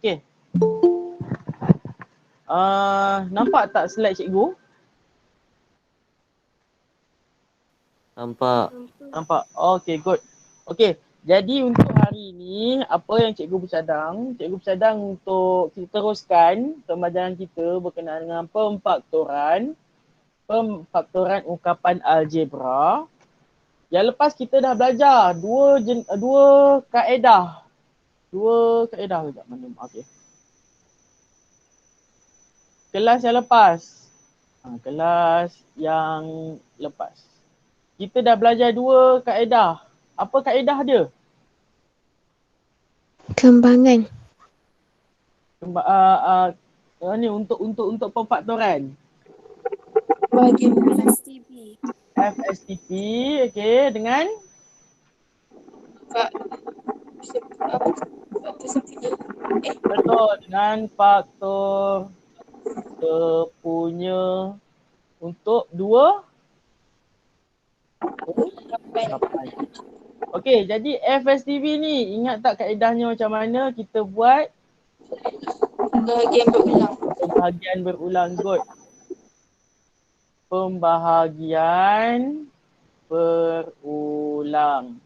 Okey. Nampak tak slide cikgu? Nampak. Nampak. Okey, good. Okey. Jadi untuk hari ini apa yang cikgu bercadang untuk kita teruskan pembelajaran kita berkenaan dengan pemfaktoran ungkapan algebra. Yang lepas kita dah belajar dua kaedah. Sekejap mana? Okey. Kelas yang lepas. Kelas yang lepas. Kita dah belajar dua kaedah. Apa kaedah dia? Kembangan. Ni untuk pemfaktoran. Bahagian FSTP. FSTP, okey, dengan betul, dengan faktor sepunya untuk dua ungkapan. Okey, jadi FSTP ni ingat tak kaedahnya macam mana kita buat? Bahagian berulang. Pembahagian berulang, good. Pembahagian berulang.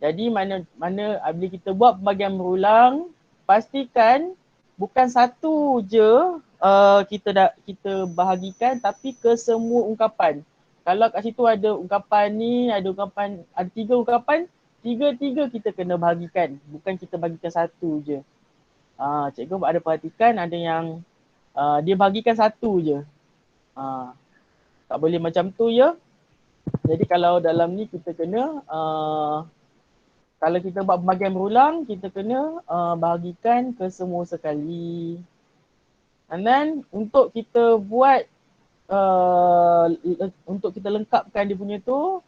Jadi mana bila kita buat pembahagian berulang, pastikan bukan satu je kita bahagikan tapi ke semua ungkapan. Kalau kat situ ada ungkapan ni, ada 3 ungkapan, tiga kita kena bahagikan. Bukan kita bahagikan satu je. Cikgu ada perhatikan ada yang dia bahagikan satu je. Tak boleh macam tu ya. Jadi kalau dalam ni kita kena kalau kita buat pembahagian berulang, kita kena bahagikan ke semua sekali. And then untuk kita buat untuk kita lengkapkan dia punya tu,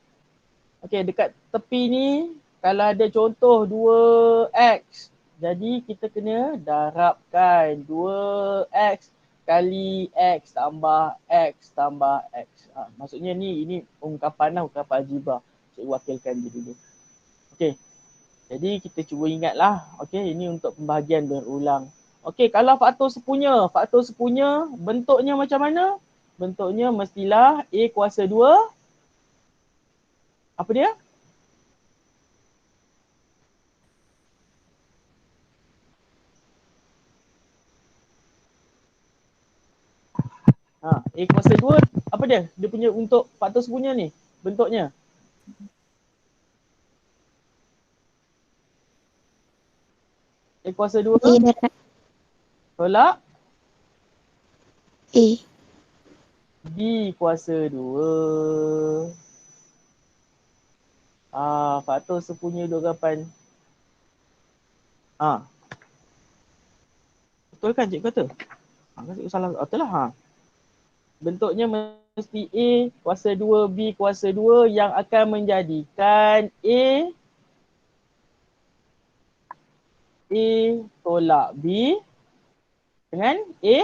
okey, dekat tepi ni kalau ada contoh 2x, jadi kita kena darabkan 2x kali x tambah x tambah x. Maksudnya ini ungkapan algebra. Cikgu wakilkan dia dulu. Okey. Jadi kita cuba ingatlah. Okey, ini untuk pembahagian berulang. Okey, kalau faktor sepunya bentuknya macam mana? Bentuknya mestilah A kuasa 2. Apa dia? A kuasa 2, apa dia? Dia punya untuk faktor sepunya ni, bentuknya. A kuasa 2 A darab tolak A. B kuasa 2. Faktor sepunya dua ungkapan. Betul kan cikgu kata? Kan cikgu salah. Betul lah. Bentuknya mesti A kuasa 2, B kuasa 2 yang akan menjadikan A tolak B dengan A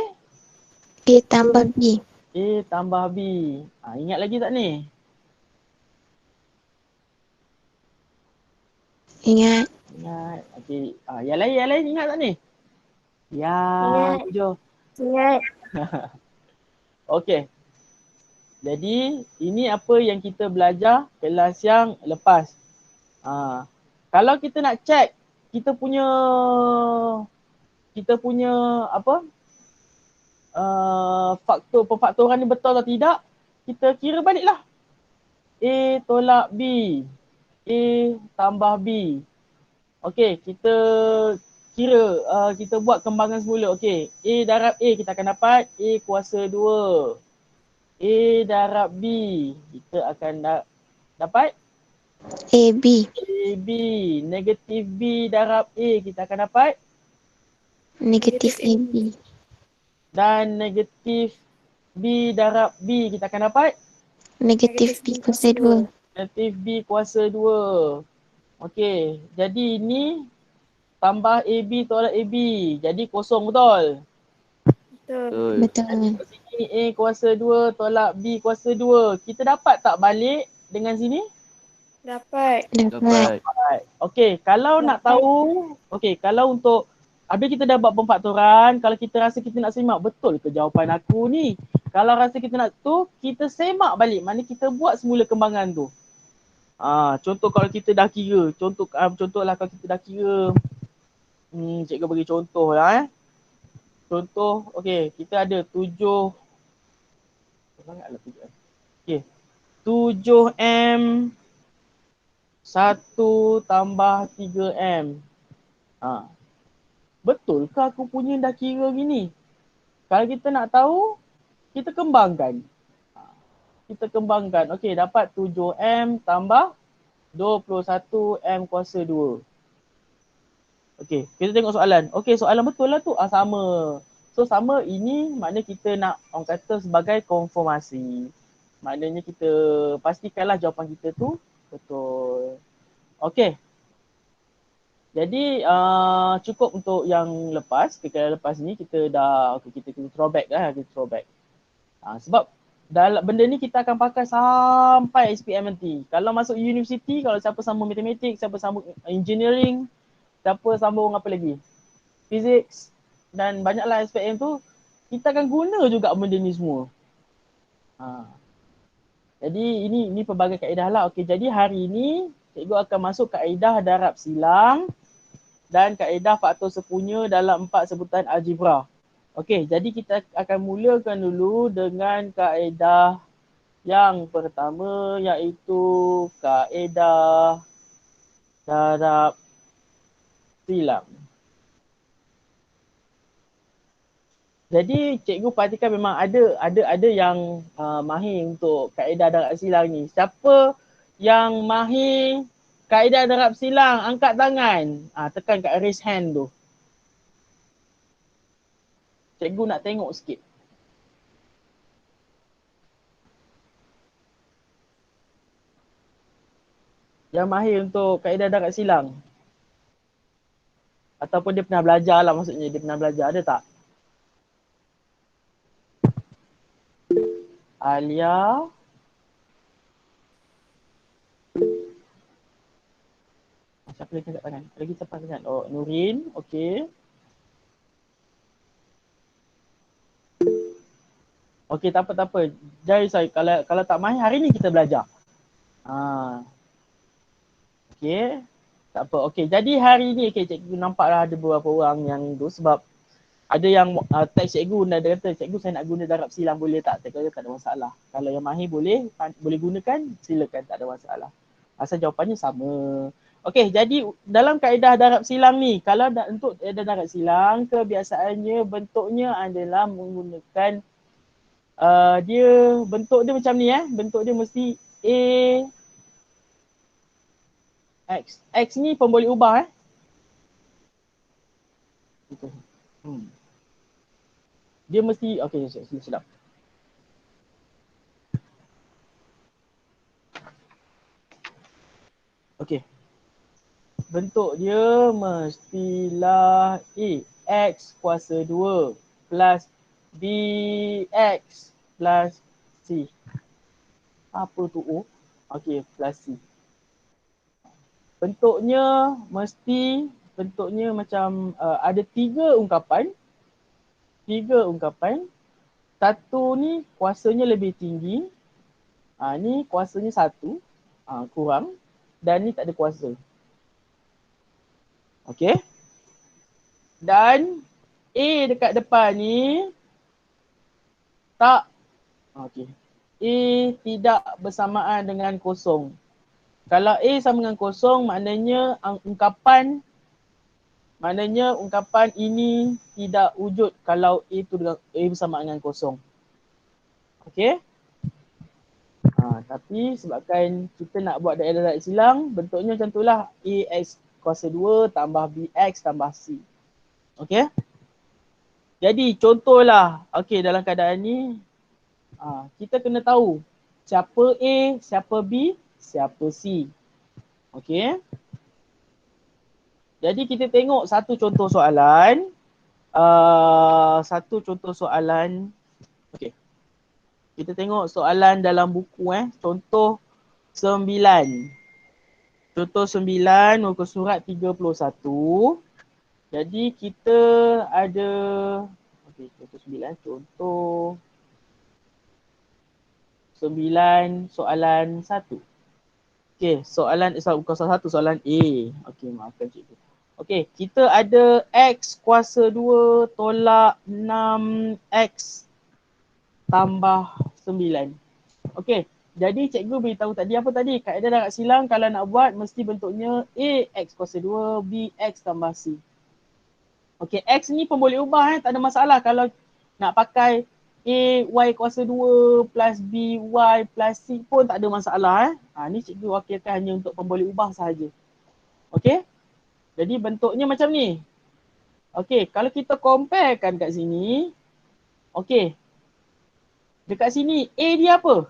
tambah B. A tambah B. Ingat lagi tak ni? Ingat. Ingat. Okey. Yang lain ingat tak ni? Ya, tujuh. Ingat. Okey. Jadi ini apa yang kita belajar kelas yang lepas. Kalau kita nak check kita punya apa? Pemfaktoran ni betul atau tidak, kita kira baliklah. A tolak B. A tambah B. Okey, kita kira kita buat kembangan semula. Okey, A darab A kita akan dapat A kuasa 2. A darab B kita akan dapat AB. AB. Negatif B darab A kita akan dapat Negatif AB. dan negatif B darab B kita akan dapat Negatif B kuasa 2. negatif B kuasa 2. Okey, jadi ini tambah AB tolak AB. Jadi kosong betul? Betul. Betul. Kat sini A kuasa 2 tolak B kuasa 2. Kita dapat tak balik dengan sini? Dapat. Dapat. Okey, kalau nak tahu, okey, kalau untuk habis kita dah buat pemfaktoran, kalau kita rasa kita nak semak, betul ke jawapan aku ni? Kalau rasa kita nak tu, kita semak balik. Mana kita buat semula kembangan tu. Contoh kalau kita dah kira, contohlah kalau kita dah kira, cikgu bagi contoh lah Contoh, okey, kita ada 7, banyaklah 7M. Okey, 7M 1 tambah 3M. Betul ke aku punya dah kira gini? Kalau kita nak tahu, kita kembangkan. Okey, dapat 7M tambah 21M kuasa 2. Okey, kita tengok soalan. Okey, soalan betul lah tu. Sama. So sama ini makna kita nak orang kata sebagai konfirmasi. Maknanya kita pastikanlah jawapan kita tu betul. Okey. Jadi cukup untuk yang lepas. Kekal lepas ni kita dah kita throwback lah, kita throwback. Sebab dalam benda ni kita akan pakai sampai SPM nanti. Kalau masuk universiti, kalau siapa sambung matematik, siapa sambung engineering, siapa sambung apa lagi? Physics dan banyaklah SPM tu, kita akan guna juga benda ni semua. Jadi ini pelbagai kaedah lah. Okey, jadi hari ni cikgu akan masuk kaedah darab silang dan kaedah faktor sepunya dalam 4 sebutan algebra. Okey, jadi kita akan mulakan dulu dengan kaedah yang pertama, iaitu kaedah darab silang. Jadi cikgu perhatikan memang ada yang mahir untuk kaedah darab silang ni. Siapa yang mahir kaedah darab silang, angkat tangan. Tekan kat raise hand tu. Cikgu nak tengok sikit. Yang mahir untuk kaedah darab silang. Ataupun dia pernah belajar lah, maksudnya dia pernah belajar. Ada tak? Alia. Siapa lagi angkat tangan? Lagi siapa tangan? Oh, Nurin. Okey. Okey, tak apa. Jadi saya kalau tak mahir, hari ni kita belajar. Okey. Tak apa. Okey, jadi hari ni cikgu nampaklah ada beberapa orang yang tu sebab ada yang teks cikgu dan dia kata, cikgu saya nak guna darab silang boleh tak? Cikgu kata tak ada masalah. Kalau yang mahir boleh gunakan, silakan, tak ada masalah. Asal jawapannya sama. Okey, jadi dalam kaedah darab silang ni, kalau untuk kaedah darab silang, kebiasaannya bentuknya adalah menggunakan dia bentuk dia macam ni bentuk dia mesti A X. X ni pun boleh ubah Dia mesti okey, sedap. Okey. Bentuk dia mestilah X kuasa 2 plus BX plus C. Apa tu O? Okey, plus C. Bentuknya macam ada 3 ungkapan. Satu ni kuasanya lebih tinggi. Ni kuasanya 1. Kurang. Dan ni tak ada kuasa. Okey. Dan A dekat depan ni tak. Okey. A tidak bersamaan dengan kosong. Kalau A sama dengan kosong, maknanya ungkapan ini tidak wujud kalau A tu dengan A bersamaan dengan kosong. Okey. Tapi sebabkan kita nak buat daerah darab silang, bentuknya macam itulah, AX kuasa 2 tambah BX tambah C. Okey. Jadi contohlah, okey, dalam keadaan ni kita kena tahu siapa A, siapa B, siapa C. Okey. Jadi kita tengok satu contoh soalan. Okey. Kita tengok soalan dalam buku contoh 9. Contoh 9 muka surat 31. Jadi kita ada, okey, contoh 9 soalan 1. Okey, bukan soalan 1, soalan A. Okey, maafkan cikgu. Okey, kita ada X kuasa 2 tolak 6X tambah 9. Okey, jadi cikgu beritahu tadi apa tadi? Kaedah darab silang kalau nak buat mesti bentuknya A X kuasa 2, B X tambah C. Okey, X ni pun boleh ubah tak ada masalah kalau nak pakai A Y kuasa 2 plus B Y plus C pun tak ada masalah ni cikgu wakilkan hanya untuk pemboleh ubah sahaja. Okey? Jadi bentuknya macam ni. Okey, kalau kita comparekan kat sini, okey. Dekat sini A dia apa?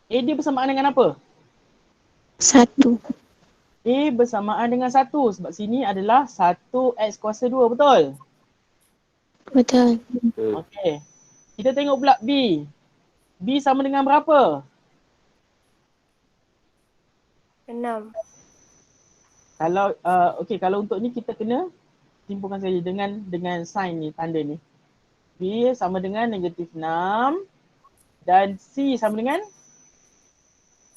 A dia bersamaan dengan apa? 1. A bersamaan dengan 1 sebab sini adalah 1X kuasa 2, betul? Betul. Okey. Kita tengok pula B. B sama dengan berapa? 6. Kalau okey, kalau untuk ni kita kena simpulkan saja dengan sign ni, tanda ni. B sama dengan negatif 6 dan C sama dengan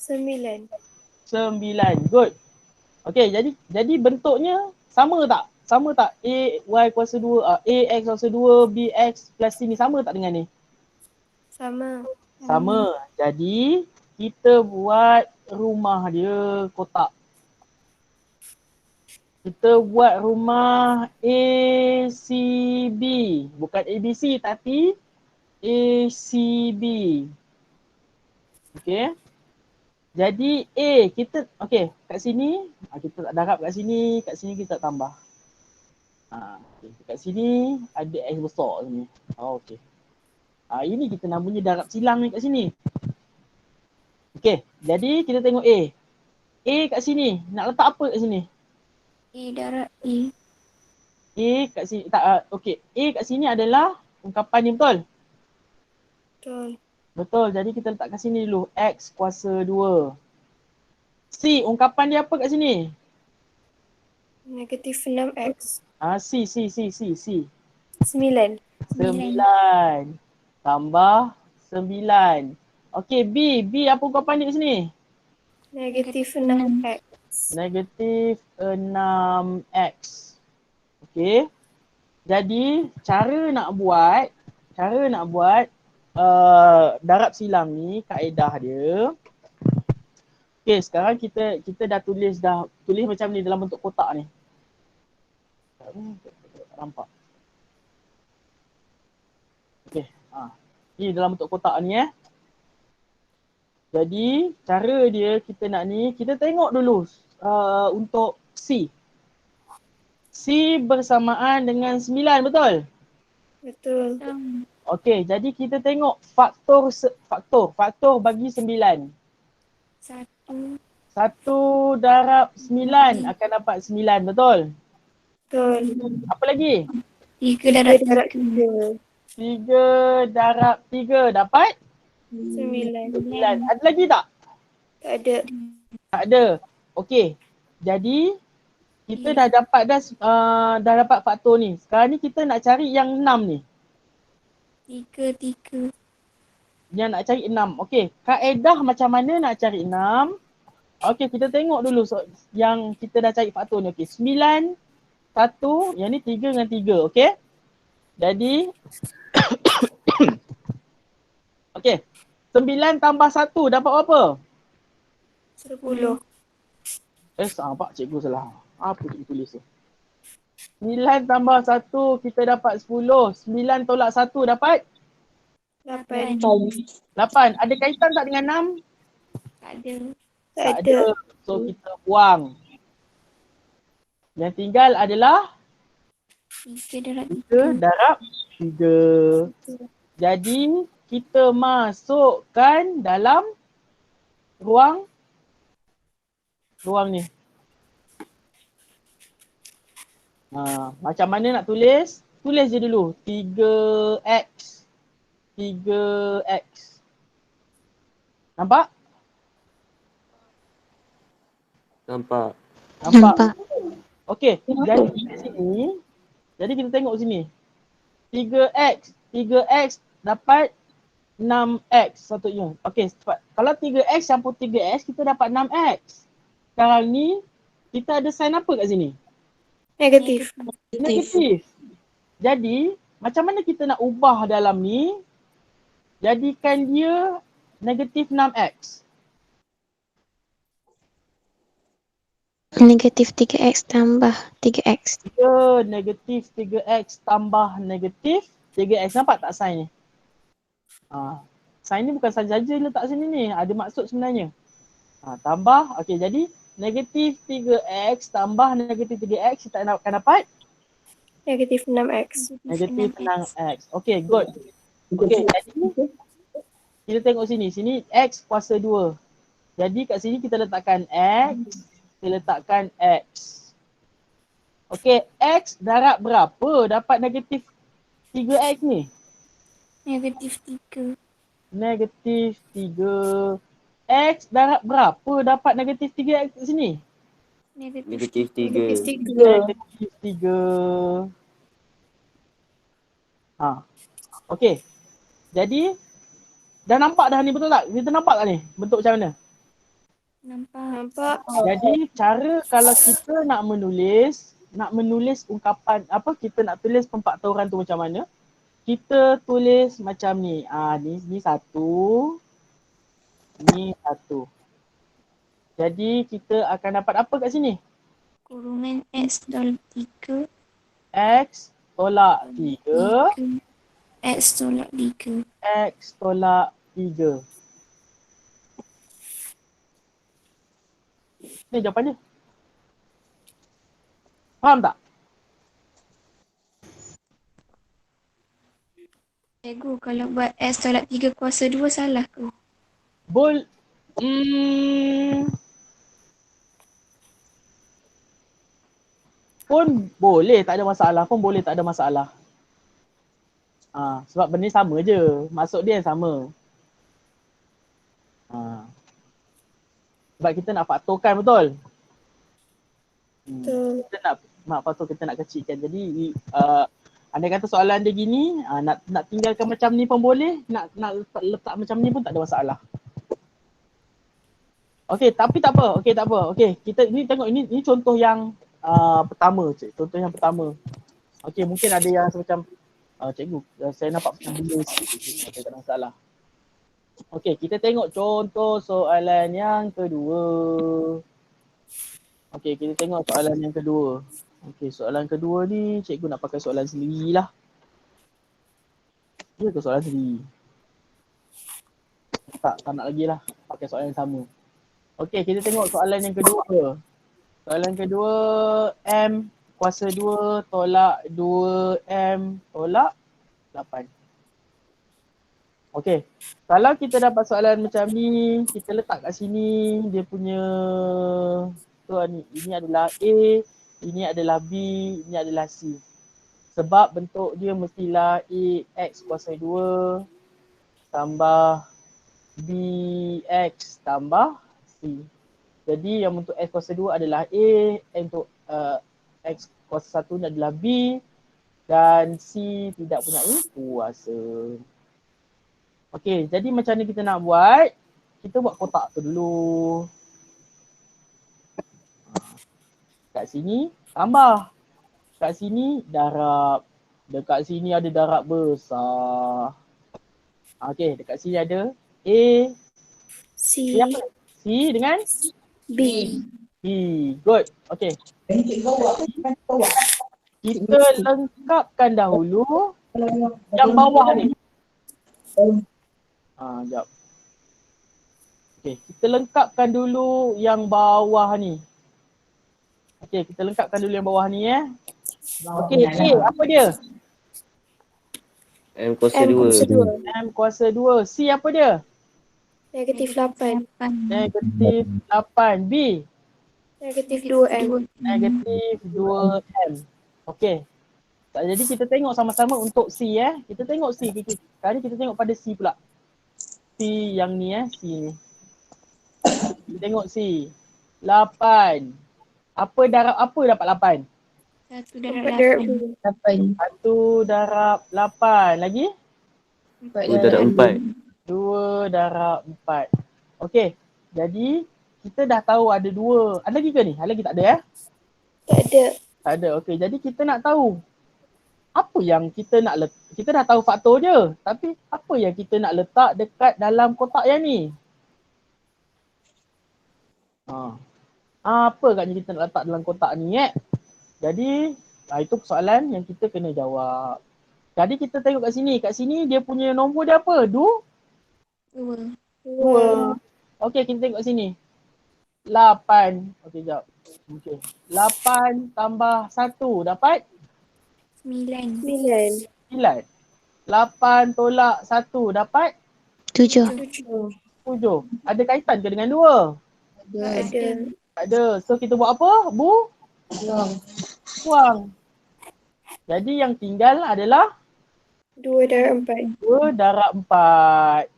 9. 9. Good. Okey, jadi bentuknya sama tak? Sama tak A Y kuasa 2, A X kuasa 2, B X plus C ni sama tak dengan ni? Sama. Sama. Jadi kita buat rumah dia kotak. Kita buat rumah ACB. Bukan ABC tapi ACB. Okey. Jadi A kita okey kat sini kita tak darab kat sini kita tak tambah. Okay. Kat sini ada X besar sini. Okey. Ini kita namanya darab silang ni kat sini. Okey, jadi kita tengok A. A kat sini, nak letak apa kat sini? A darab A. A kat sini tak okey. A kat sini adalah ungkapan ni, betul? Betul. Betul. Jadi kita letak kat sini dulu X kuasa 2. C ungkapan dia apa kat sini? Negatif 6X. C. 9. 9 tambah 9. Okey, B apa ungkapan dia kat sini? Negatif 6X. Negatif 6X. Okey. Jadi cara nak buat darab silang ni kaedah dia. Okey, sekarang kita dah tulis macam ni dalam bentuk kotak ni. Nampak. Okey, ni dalam bentuk kotak ni Jadi cara dia kita tengok dulu untuk C. C bersamaan dengan 9, betul? Betul. Okey, jadi kita tengok faktor bagi 9. 1. 1 darab 9 akan dapat 9, betul? Betul. Apa lagi? 3 darab 3. 3 darab 3 dapat 9. 9. Ada lagi tak? Tak ada. Tak ada. Okey. Jadi kita dah dapat faktor ni. Sekarang ni kita nak cari yang 6 ni. 3. Yang nak cari 6. Okey. Kaedah macam mana nak cari 6? Okey, kita tengok dulu yang kita dah cari faktor ni. Okey, 9, 1, yang ni 3 dengan 3. Okey. Jadi okey. 9 tambah 1 dapat berapa? 10. Pak cikgu salah. Apa cikgu tulis tu? 9 tambah 1 kita dapat 10. 9 tolak 1 dapat? 8. 8. Ada kaitan tak dengan 6? Tak ada. Tak ada. So kita buang. Yang tinggal adalah 3 darab 3 darab 3. Jadi kita masukkan dalam ruang ni. Macam mana nak tulis? Tulis je dulu. 3x. Nampak? Nampak. Nampak. Okey, jadi kat sini, jadi kita tengok sini. 3x, 3x dapat 6x sepatutnya. Okey, kalau 3x campur 3x kita dapat 6x. Sekarang ni kita ada sign apa kat sini? Negatif. Negatif. Jadi macam mana kita nak ubah dalam ni? Jadikan dia negatif 6x. Negatif 3x tambah 3x. Ya, negatif 3x tambah negatif 3x. Nampak tak sign ni? Sign ni bukan saja letak sini ni. Ada maksud sebenarnya. Tambah, okey, jadi negatif 3x tambah negatif 3x kita akan dapat Negatif 6x. negatif 6x. Okey, good. Okey, jadi kita tengok sini. Sini x kuasa 2. Jadi kat sini kita letakkan x, kita letakkan x. Okey, x darab berapa dapat negatif 3x ni? Negatif 3. Negatif 3. X darab berapa dapat negatif 3x kat sini? Negatif 3. Negatif 3. Okey. Jadi dah nampak dah ni, betul tak? Kita nampak tak ni bentuk macam mana? Nampak. Jadi cara kalau kita nak menulis ungkapan apa, kita nak tulis pemfaktoran tu macam mana? Kita tulis macam ni. Ni satu. Ni satu. Jadi kita akan dapat apa kat sini? Kurungan x tolak 3. X tolak 3. X tolak 3. X tolak 3. Ni jawapannya. Faham tak? Cikgu, kalau buat x tolak 3 kuasa 2 salah ke? Pun boleh, tak ada masalah. Pun boleh, tak ada masalah. Sebab benda ni sama je. Maksud dia yang sama. Sebab kita nak faktorkan, betul? Kita nak faktor, kita nak kecilkan. Jadi andai kata soalan dia gini, nak tinggalkan macam ni pun boleh, nak letak macam ni pun tak ada masalah. Okey, tapi tak apa. Okey, tak apa. Okey, kita ni tengok, ini contoh yang pertama, cik. Contoh yang pertama. Okey, mungkin ada yang semacam cikgu, saya nampak macam benda sikit. Tak ada masalah. Okey, kita tengok contoh soalan yang kedua. Okey, kita tengok soalan yang kedua. Okey, soalan kedua ni cikgu nak pakai soalan sendirilah. Ya ke soalan sendiri? Tak nak lagi lah. Pakai soalan yang sama. Okey, kita tengok soalan yang kedua. Soalan kedua, M kuasa 2 tolak 2M tolak 8. Okey, kalau kita dapat soalan macam ni, kita letak kat sini dia punya ini adalah A, ini adalah B, ini adalah C. Sebab bentuk dia mestilah A X kuasa 2 tambah B X tambah C. Jadi yang untuk X kuasa 2 adalah A, untuk X kuasa 1 adalah B dan C tidak punya kuasa. Okey, jadi macam mana kita nak buat? Kita buat kotak tu dulu. Kat sini tambah. Kat sini darab. Dekat sini ada darab besar. Okey, dekat sini ada A. C. Apa? C dengan B. B. Good. Okey. Kita lengkapkan dahulu yang bawah ni. Sekejap. Okey, kita lengkapkan dulu yang bawah ni. Okey, kita lengkapkan dulu yang bawah ni Okey, A apa dia? M kuasa 2. M kuasa 2. C apa dia? Negatif 8. Negatif 8. B? Negatif 2M. Negatif 2M. Okey. Jadi kita tengok sama-sama untuk C Kita tengok C. Sekarang kita tengok pada C pula. C yang ni C ni. Kita tengok C. 8. Apa darab apa dapat 8? 1 darab 8. 1 darab 8. Lagi? 2 darab 4. 2 darab 4. Okey. Jadi kita dah tahu ada 2. Ada lagi ke ni? Ada lagi tak ada Tak ada. Tak ada. Okey. Jadi kita nak tahu apa yang kita nak kita dah tahu faktor dia. Tapi apa yang kita nak letak dekat dalam kotak yang ni? Apa agaknya kita nak letak dalam kotak ni Jadi itu soalan yang kita kena jawab. Jadi kita tengok kat sini. Kat sini dia punya nombor dia apa? 2. 2. Okey, kita tengok kat sini. 8. Okey, jap. Okey. 8 tambah 1 dapat? 9. 9. 8 tolak 1 dapat? 7. 7. Ada kaitan ke dengan 2? Ada. Tak ada. So kita buat apa? Buang. Jadi yang tinggal adalah 2 darab 4. 2 darab 4.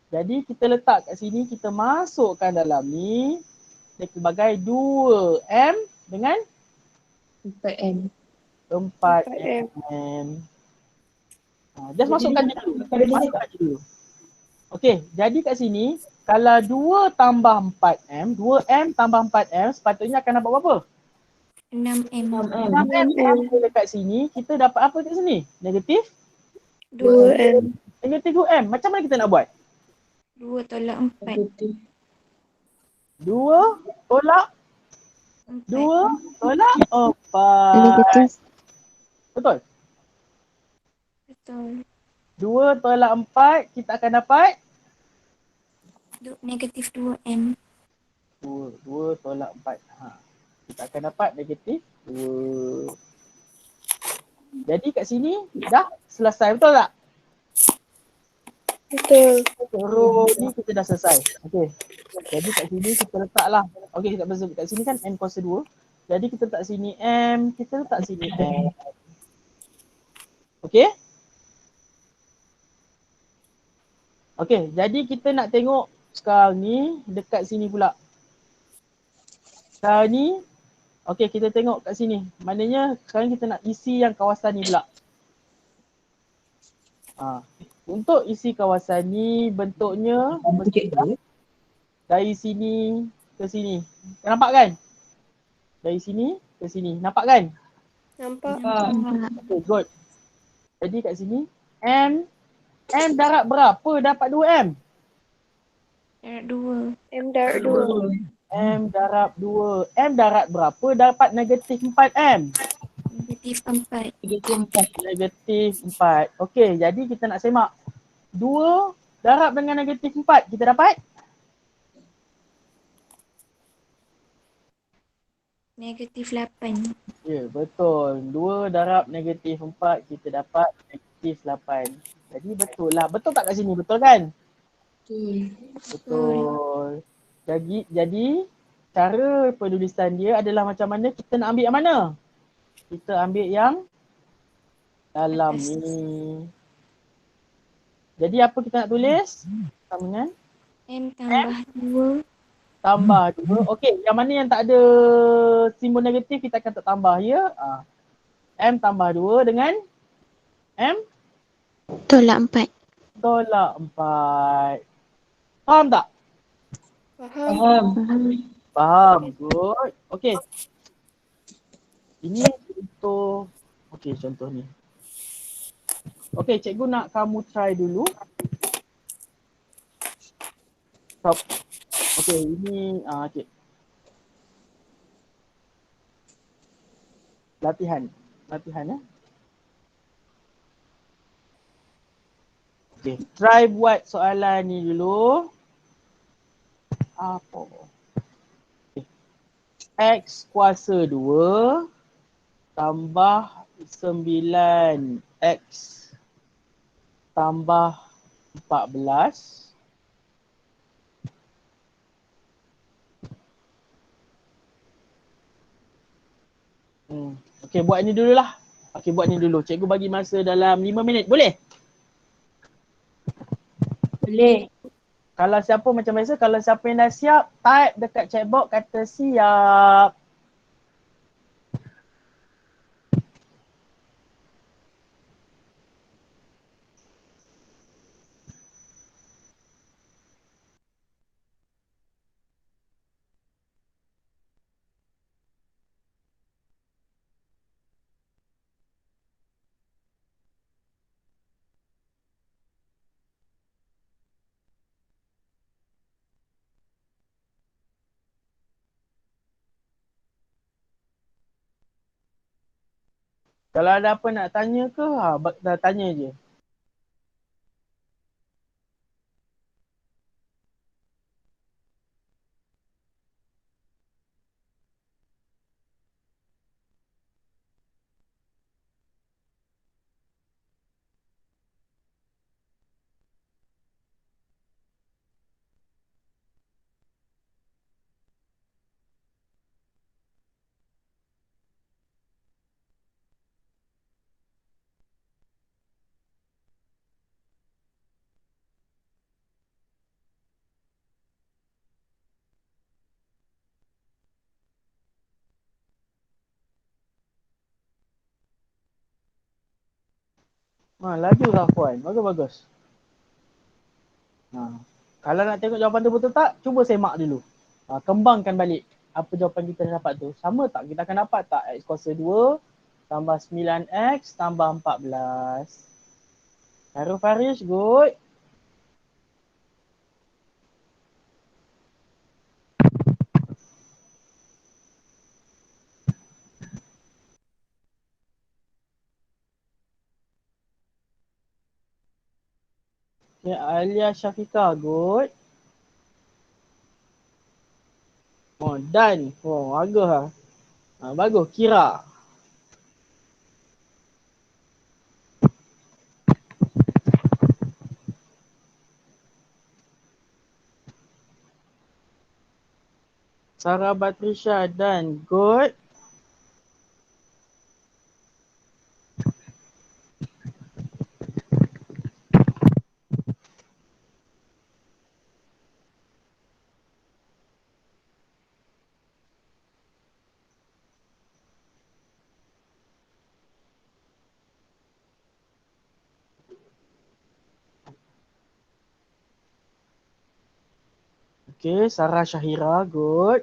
Jadi kita letak kat sini, kita masukkan dalam ni sebagai 2M dengan 4M. 4M. Just masukkan dulu. Okey, jadi kat sini kalau 2 tambah 4M, 2M tambah 4M sepatutnya akan dapat berapa? 6M. 6M dekat sini, kita dapat apa kat sini? Negatif 2M. Negatif 2M. Macam mana kita nak buat? 2 tolak 4. 2 tolak 2 tolak 4. Negatif. Betul? Betul. 2 tolak 4 kita akan dapat Negatif 2M. 2 tolak 4. Kita akan dapat negatif 2. Jadi kat sini dah selesai, betul tak? Betul. Terus ni kita dah selesai. Okey. Jadi kat sini kita letaklah. Okey, kat sini kan M kuasa 2. Jadi kita letak sini M, kita letak sini M. Okey? Okey, jadi kita nak tengok sekarang ni dekat sini pula. Sekarang ni, okey kita tengok kat sini. Maknanya sekarang kita nak isi yang kawasan ni pula. Untuk isi kawasan ni bentuknya dari sini ke sini. Nampak kan? Dari sini ke sini. Nampak kan? Nampak? Okay, good. Jadi kat sini M darab berapa dapat 2M? Darab 2. M darab 2. M darab 2. M darab berapa dapat negatif 4M? Negatif 4. Negatif 4. Okey, jadi kita nak semak. 2 darab dengan negatif 4, kita dapat? Negatif 8. Ya, betul. 2 darab negatif 4, kita dapat negatif 8. Jadi betul lah. Betul tak kat sini? Betul kan? Betul. Jadi cara penulisan dia adalah macam mana? Kita nak ambil yang mana? Kita ambil yang dalam Atas. ni. Jadi apa kita nak tulis? Sama dengan M tambah 2. tambah 2. Okey, yang mana yang tak ada simbol negatif kita akan tak tambah ya. M tambah 2 dengan M Tolak 4. tolak 4. Faham tak? Faham. Faham. Good. Okey. Ini contoh. Okey, contoh ni. Okey, cikgu nak kamu try dulu. Stop. Okey, ini okey. Latihan ya. Okey, try buat soalan ni dulu. Apa? Okay. X kuasa 2 tambah 9X tambah 14. Okey, buat ni dululah. Okey, buat ni dulu. Cikgu bagi masa dalam 5 minit. Boleh? Boleh. Kalau siapa macam biasa, kalau siapa yang dah siap, type dekat chatbox kata siap. Kalau ada apa nak tanya ke, dah tanya je. Laju lah Puan. Bagus. Kalau nak tengok jawapan tu betul tak, cuba semak dulu. Kembangkan balik apa jawapan kita dah dapat tu. Sama tak? Kita akan dapat tak X kuasa 2 tambah 9X tambah 14. Harul Farish, good. Okay, Alia Syafiqah, good. Dan. Bagus lah. Bagus, Kira. Sarah Batrisha dan good. Okay, Sarah Syahira, good.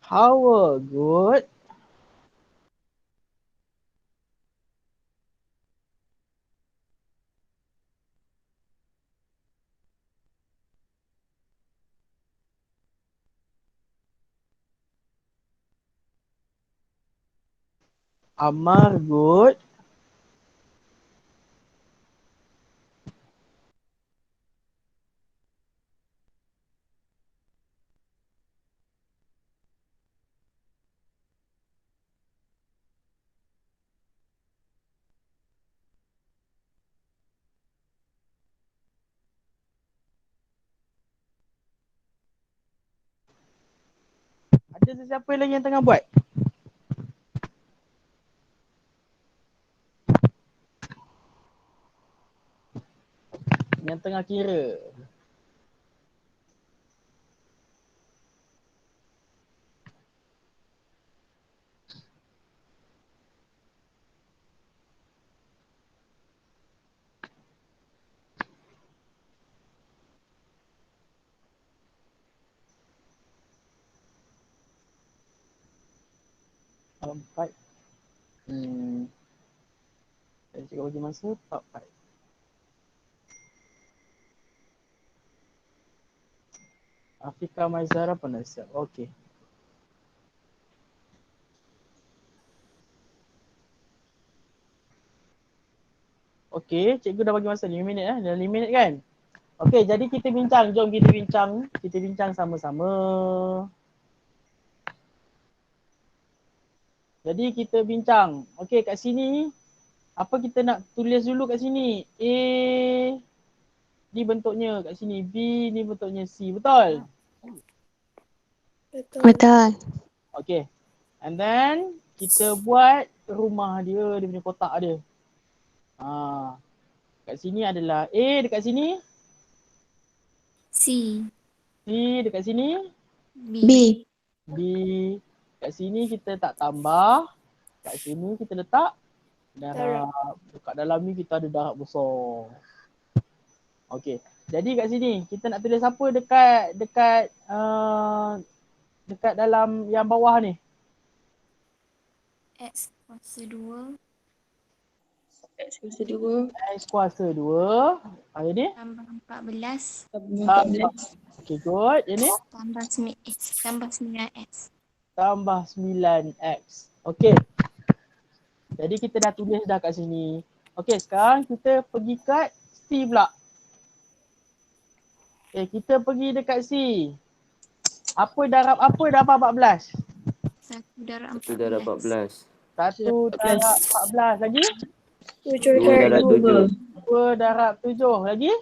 Hawa, good. Amar, good. Ada sesiapa lagi yang tengah buat? Yang tengah kira. Empat. Saya cakap bagi masa, 4. Afika Maizara pun dah siap. Okey. Okey, cikgu dah bagi masa 5 minit dah 5 minit kan? Okey, jadi kita bincang. Jom kita bincang. Kita bincang sama-sama. Jadi kita bincang. Okey, kat sini apa kita nak tulis dulu kat sini? A ni bentuknya kat sini, B ni bentuknya C. Betul? Betul. Okey. And then kita buat rumah dia, dia punya kotak dia. Kat sini adalah A dekat sini. C. C dekat sini. B. B. Kat sini kita tak tambah. Kat sini kita letak darab. Dekat dalam ni kita ada darab besar. Okey. Jadi kat sini kita nak tulis apa dekat dalam yang bawah ni? X kuasa 2 X kuasa 2 X kuasa 2. Ini tambah 14 tambah. 14 Okay, good. Ini tambah 9X. tambah 9X. Okay. Jadi kita dah tulis dah kat sini. Okay, sekarang kita pergi kat C pula. Okay, kita pergi dekat C. Apa darab 14? 1 darab 1 darab 14. 14. 1 darab 14 lagi. 7 2 darab 7. 2 darab 7 lagi.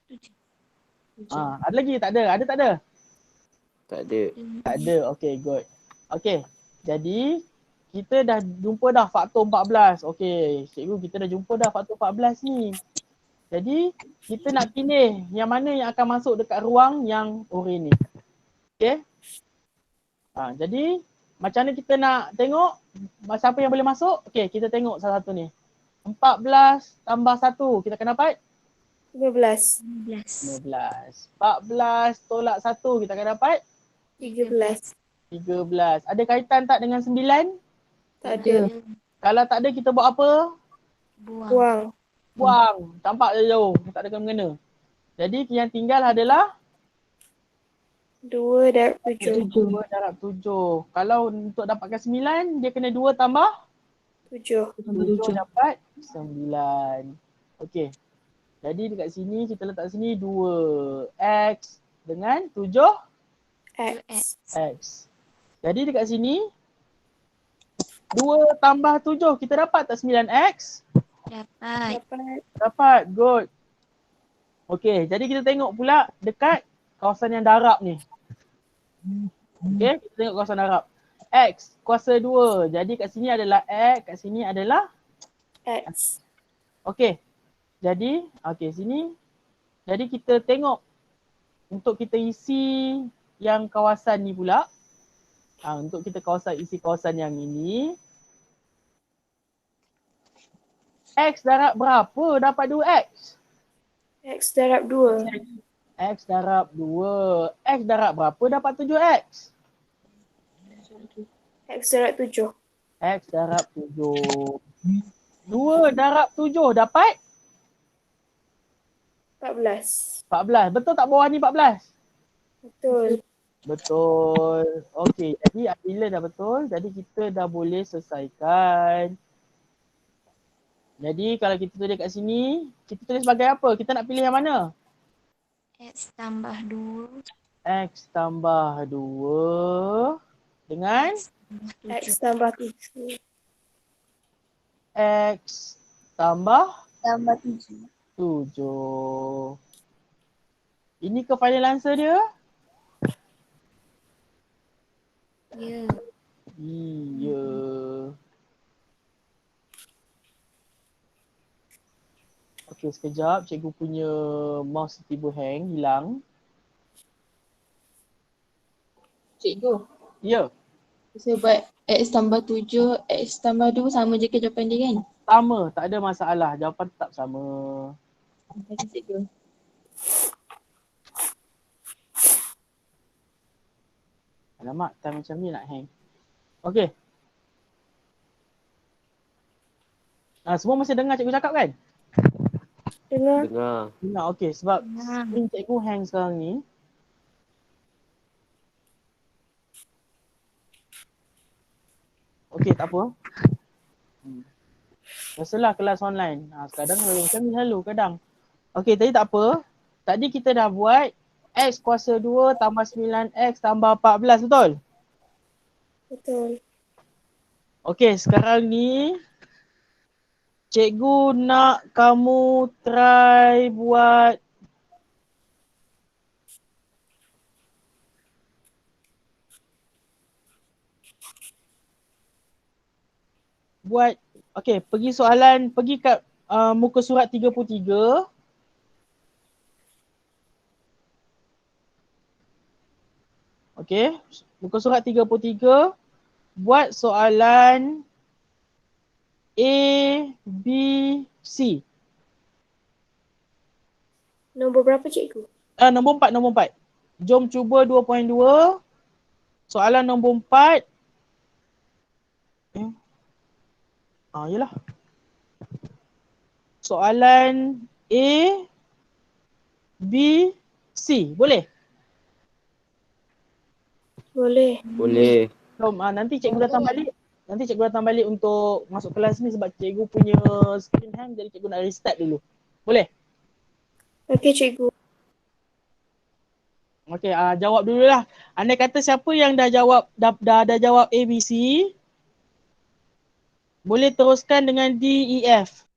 7. Ada lagi? Tak ada? Ada tak ada? Tak ada. Tak ada. Okay, good. Okay, jadi kita dah jumpa dah faktor 14. Okay, cikgu kita dah jumpa dah faktor 14 ni. Jadi kita nak pilih yang mana yang akan masuk dekat ruang yang oranye ni. Okay. Jadi macam mana kita nak tengok siapa yang boleh masuk? Okay, kita tengok salah satu ni. 14 tambah 1, kita akan dapat? 15 15. 14 tolak 1, kita akan dapat? 13 13. Ada kaitan tak dengan 9? Tak ada. Kalau tak ada, kita buat apa? Buang. Buang. Tampak je jauh. Tak ada kena-mengena. Jadi yang tinggal adalah 2 darab 7 2 darab 7. Kalau untuk dapatkan 9, dia kena 2 tambah 7 7 dapat 9. Okey. Jadi dekat sini kita letak sini 2x dengan X x. Jadi dekat sini 2 tambah 7 kita dapat tak 9x? Dapat. Dapat. Good. Okey, jadi kita tengok pula dekat kawasan yang darab ni. Okey, kita tengok kawasan darab. X kuasa 2. Jadi kat sini adalah x, kat sini adalah X okey. Jadi sini. Jadi kita tengok untuk kita isi yang kawasan ni pula. Untuk kita isi kawasan yang ini. X darab berapa dapat 2x? X darab 2 X darab 2. X darab berapa dapat 7x? X darab 7 X darab 7. 2 darab 7 dapat? 14 14. Betul tak bawah ni 14? Betul. Betul. Okey, jadi apabila dah betul, jadi kita dah boleh selesaikan. Jadi kalau kita tulis kat sini, kita tulis sebagai apa? Kita nak pilih yang mana? X tambah 2 X tambah 2 dengan X tambah 7 X tambah 7 7. Ini ke final answer dia? Ya. Iya. Okey, sekejap. Cikgu punya mouse tiba hang, hilang. Cikgu, Ya, saya buat X tambah 7, X tambah 2 sama je ke jawapan dia kan? sama. Tak ada masalah. Jawapan tetap sama. Terima kasih cikgu. Alamak, time macam ni nak hang. Okey. Semua masih dengar cikgu cakap kan? Dengar Dengar. Dengar, okey. Sebab Dengar. screen cikgu hang sekarang ni. Okey, tak apa. Biasalah kelas online. Kadang macam ni selalu kadang. Okey, tadi tak apa. Tadi kita dah buat X kuasa 2 tambah 9X tambah 14, betul? Betul. Okey, sekarang ni cikgu nak kamu try buat okey, pergi kat muka surat 33. Okey, muka surat 33, buat soalan A, B, C. Nombor berapa cikgu? Nombor 4. Jom cuba 2.2. Soalan nombor 4. Yelah. Soalan A, B, C. Boleh? Boleh. Boleh. So, nanti cikgu datang balik. Nanti cikgu datang balik untuk masuk kelas ni sebab cikgu punya screen hang, jadi cikgu nak restart dulu. Boleh? Okey cikgu. Okey, jawab dululah. Andai kata siapa yang dah jawab dah jawab A, B, C, boleh teruskan dengan D, E, F.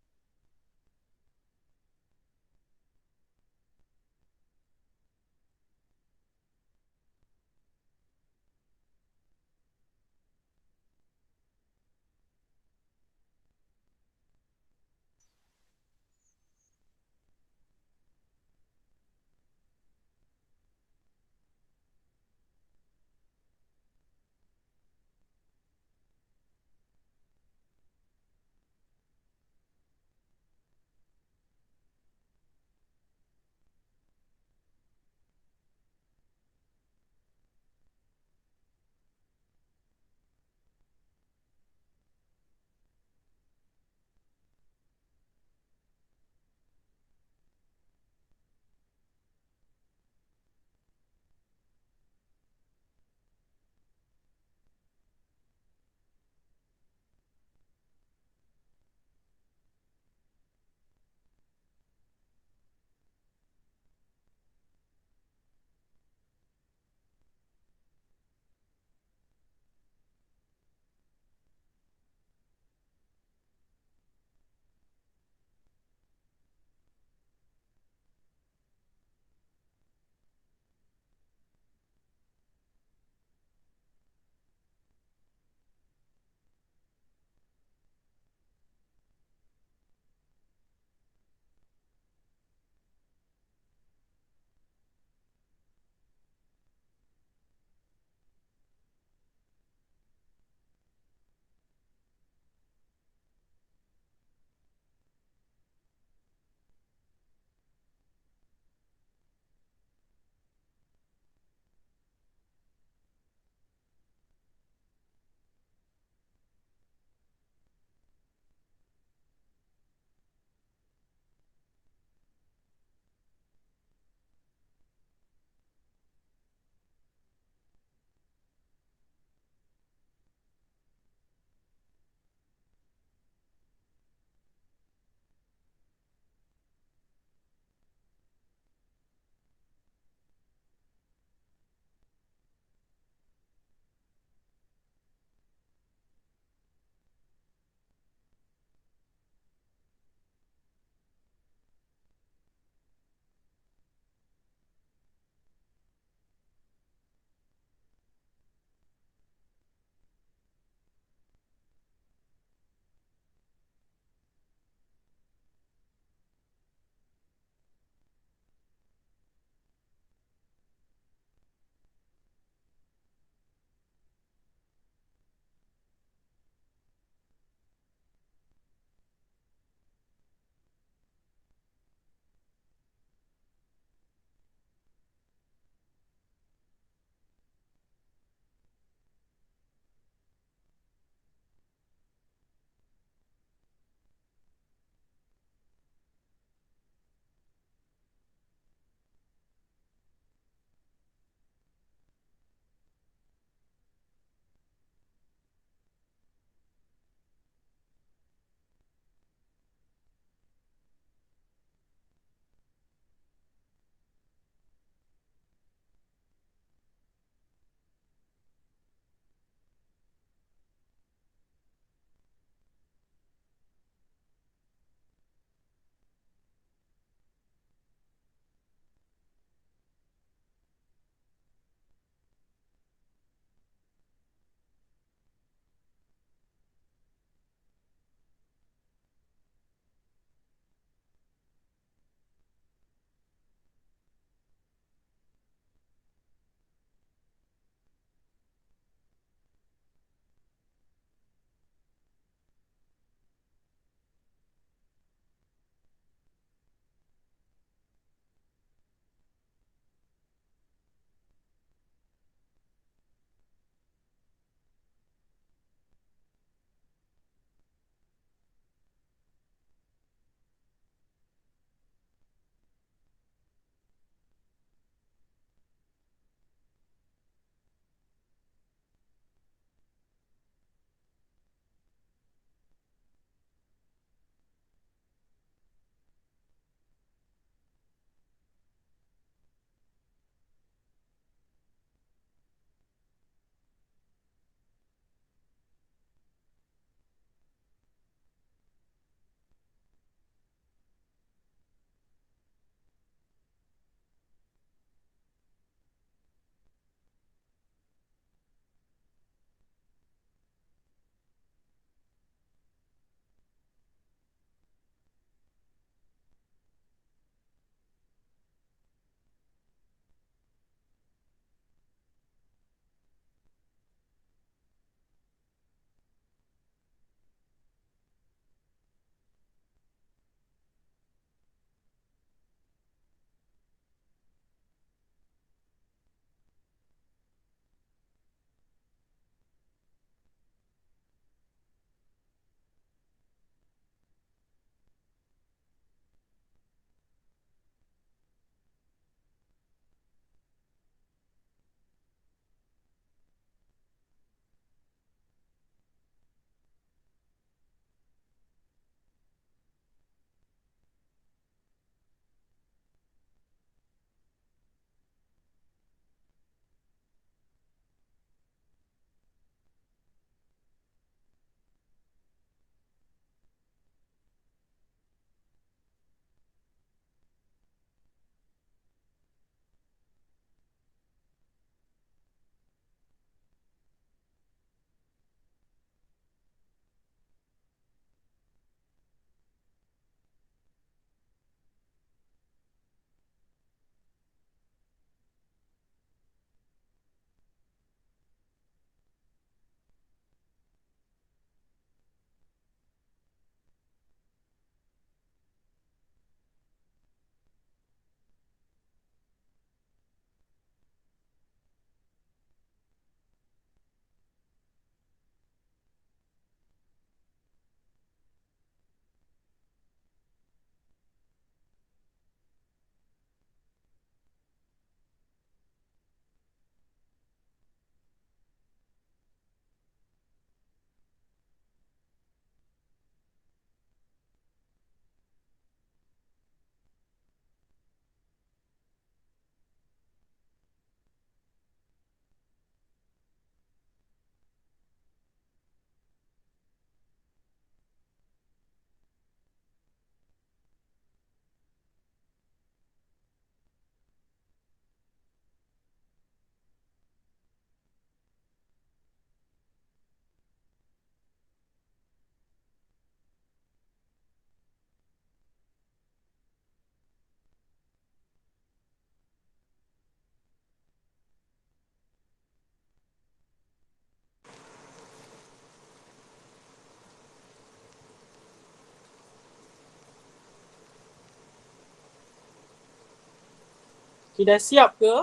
Okay, dah siap ke?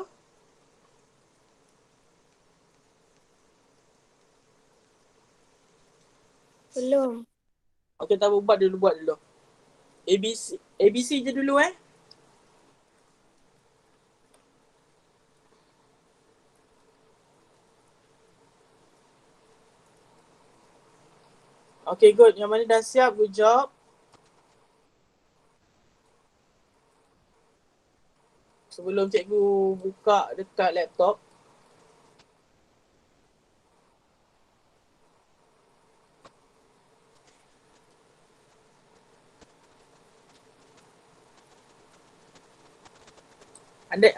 Belum. Okay, tak apa, buat dulu. ABC je dulu Okay, good. Yang mana dah siap, good job. Sebelum cikgu buka dekat laptop. Andai,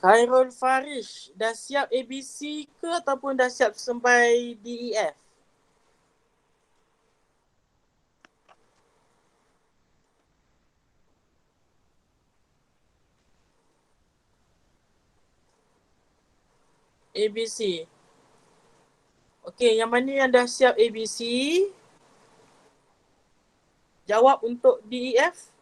Khairul Farish, dah siap ABC ke ataupun dah siap sampai DEF? ABC. Okay, yang mana yang dah siap ABC? Jawab untuk DEF.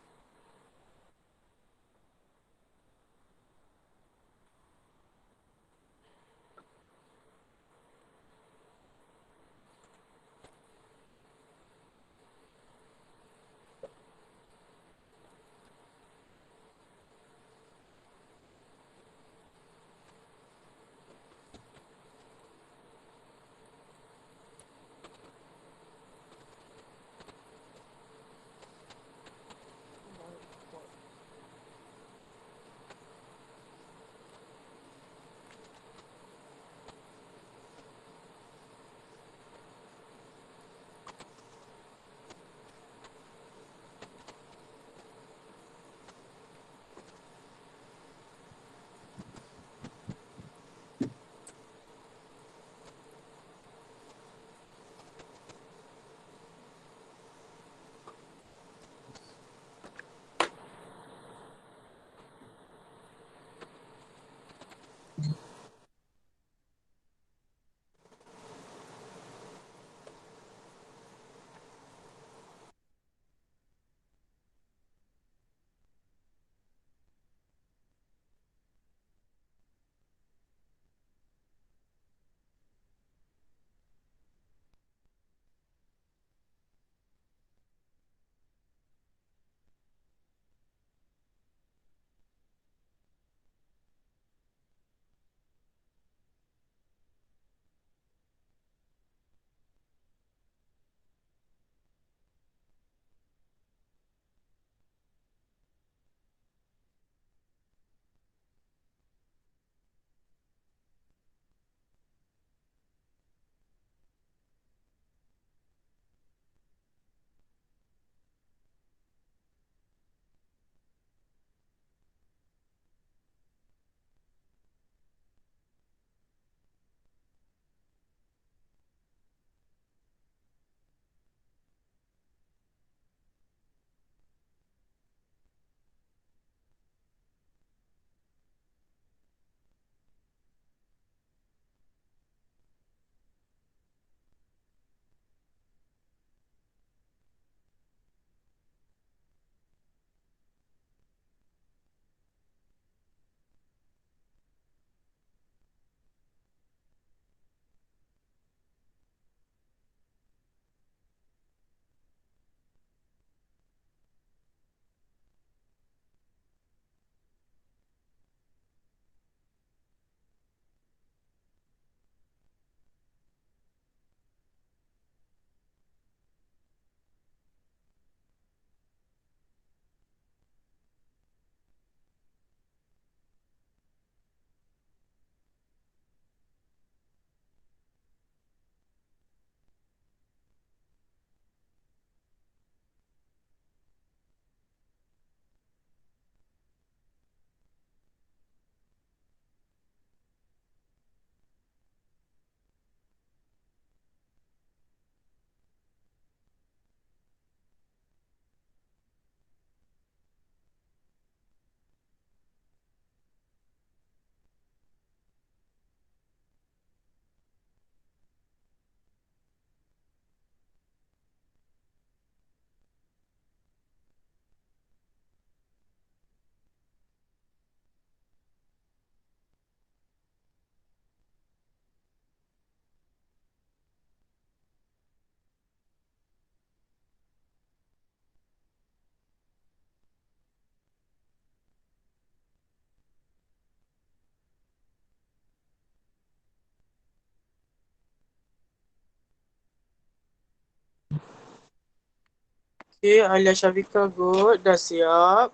Okay, Alia Syafika good. Dah siap.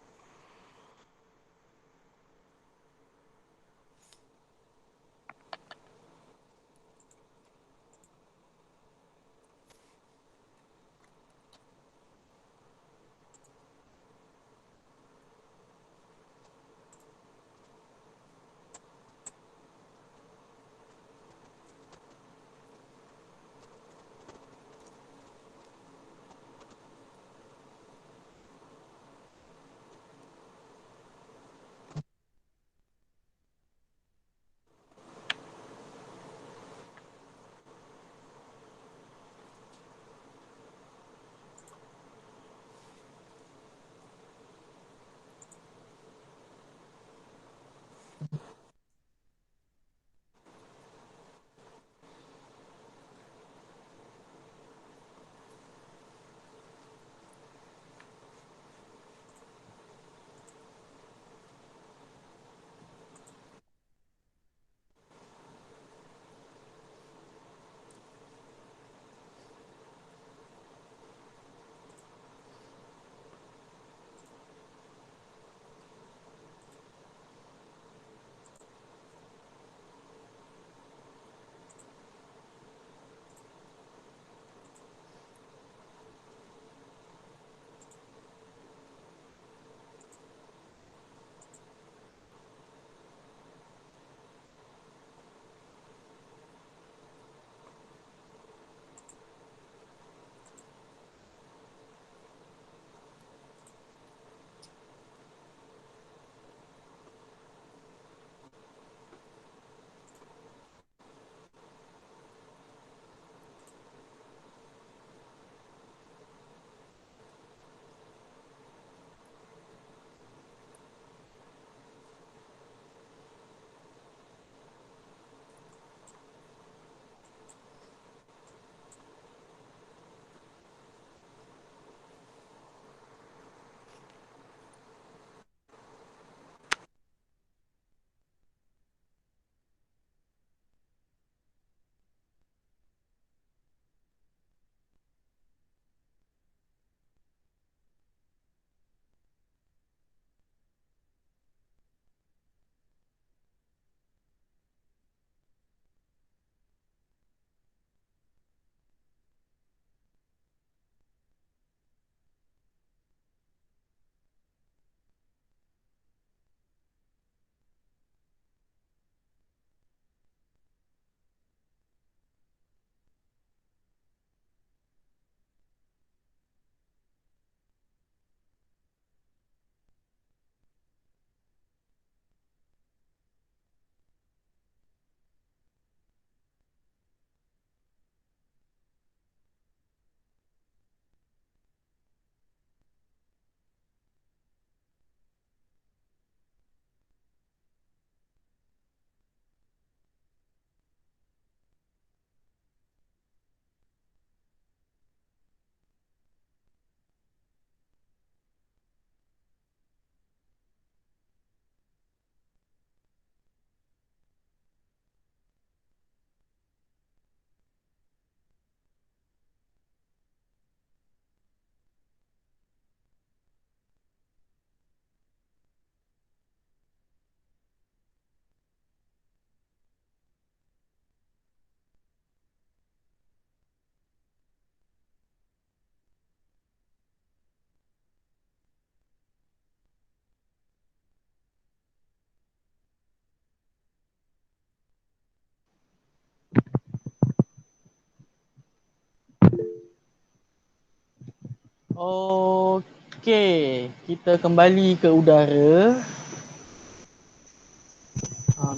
Okey, kita kembali ke udara.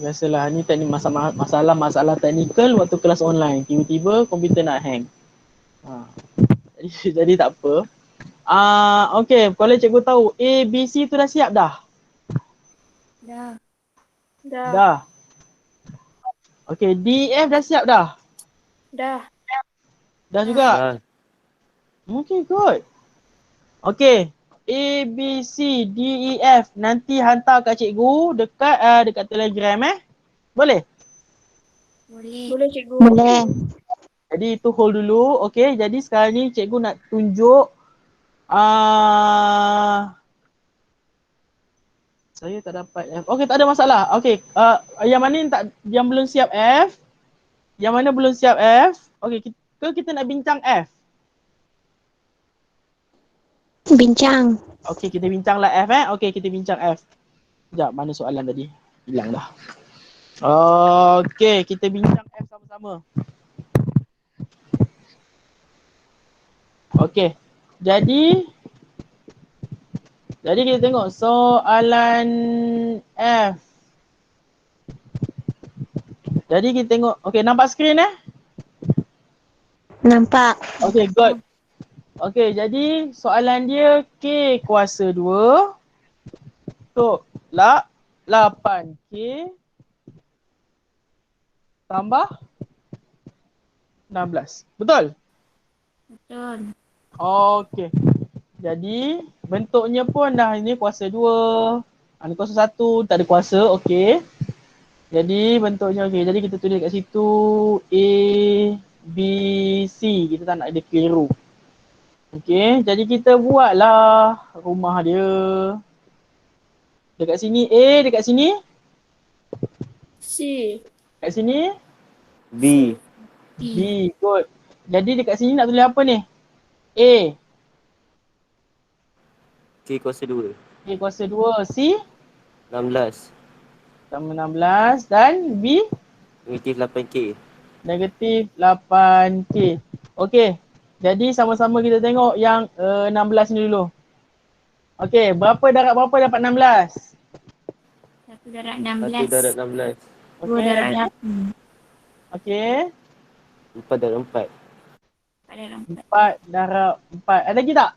Biasalah ni teknik masalah teknikal waktu kelas online. Tiba-tiba komputer nak hang. Jadi tak apa. Okey, kalau cikgu tahu A, B, C tu dah siap dah? Dah. Dah. Dah. Okey, D, F dah siap dah? Dah. Dah juga? Dah. Okay, good. Okay, A, B, C, D, E, F. Nanti hantar kat cikgu dekat Telegram Boleh? Boleh. Boleh cikgu. Boleh. Jadi itu hold dulu. Okay, jadi sekarang ni cikgu nak tunjuk Saya tak dapat F. Okey, tak ada masalah. Okey, yang mana yang belum siap F? Yang mana belum siap F? Okey, kita nak bincang F. Bincang. Okey, kita bincanglah F Okey, kita bincang F. Sekejap, mana soalan tadi? Hilang dah. Okey, kita bincang F sama-sama. Okey. Jadi kita tengok soalan F. Jadi kita tengok, okey, nampak skrin Nampak. Okey, good. Okey, jadi soalan dia K kuasa 2 tolak 8K tambah 16. Betul? Betul. Okey. Jadi bentuknya pun dah ini kuasa 2. Ini kuasa 1, tak ada kuasa. Okey. Jadi bentuknya okey. Jadi kita tulis kat situ A, B, C. Kita tak nak ada keliru. Okey. Jadi kita buatlah rumah dia. Dekat sini A, dekat sini C. kat sini B. B. Good. Jadi dekat sini nak tulis apa ni? A. K kuasa 2. A kuasa 2. C 16. sama 16 dan B Negatif 8K. negatif 8K. Okey. Jadi sama-sama kita tengok yang 16 ni dulu. Okey, berapa darab berapa dapat 16? 1 darab 1 16. darab 16. 2 darab 8. Okey. 4 darab 4. 4 darab 4 4. darab 4. Ada lagi tak?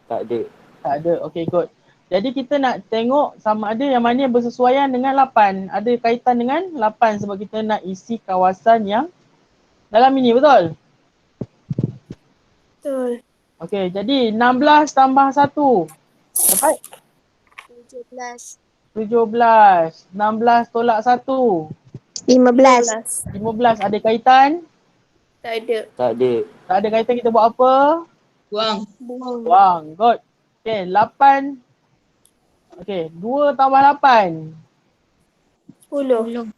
Tak ada. Tak ada. Okey, good. Jadi kita nak tengok sama ada yang mana yang bersesuaian dengan 8. Ada kaitan dengan 8 sebab kita nak isi kawasan yang dalam ini, betul? Betul. Okey, jadi 16 tambah 1. Dapat? 17. 17. 16 tolak 1. 15. 15. Ada kaitan? Tak ada. Tak ada. Tak ada kaitan, kita buat apa? Buang. Buang. Buang. Good. Okey, 8. Okey, 2 tambah 8. 10.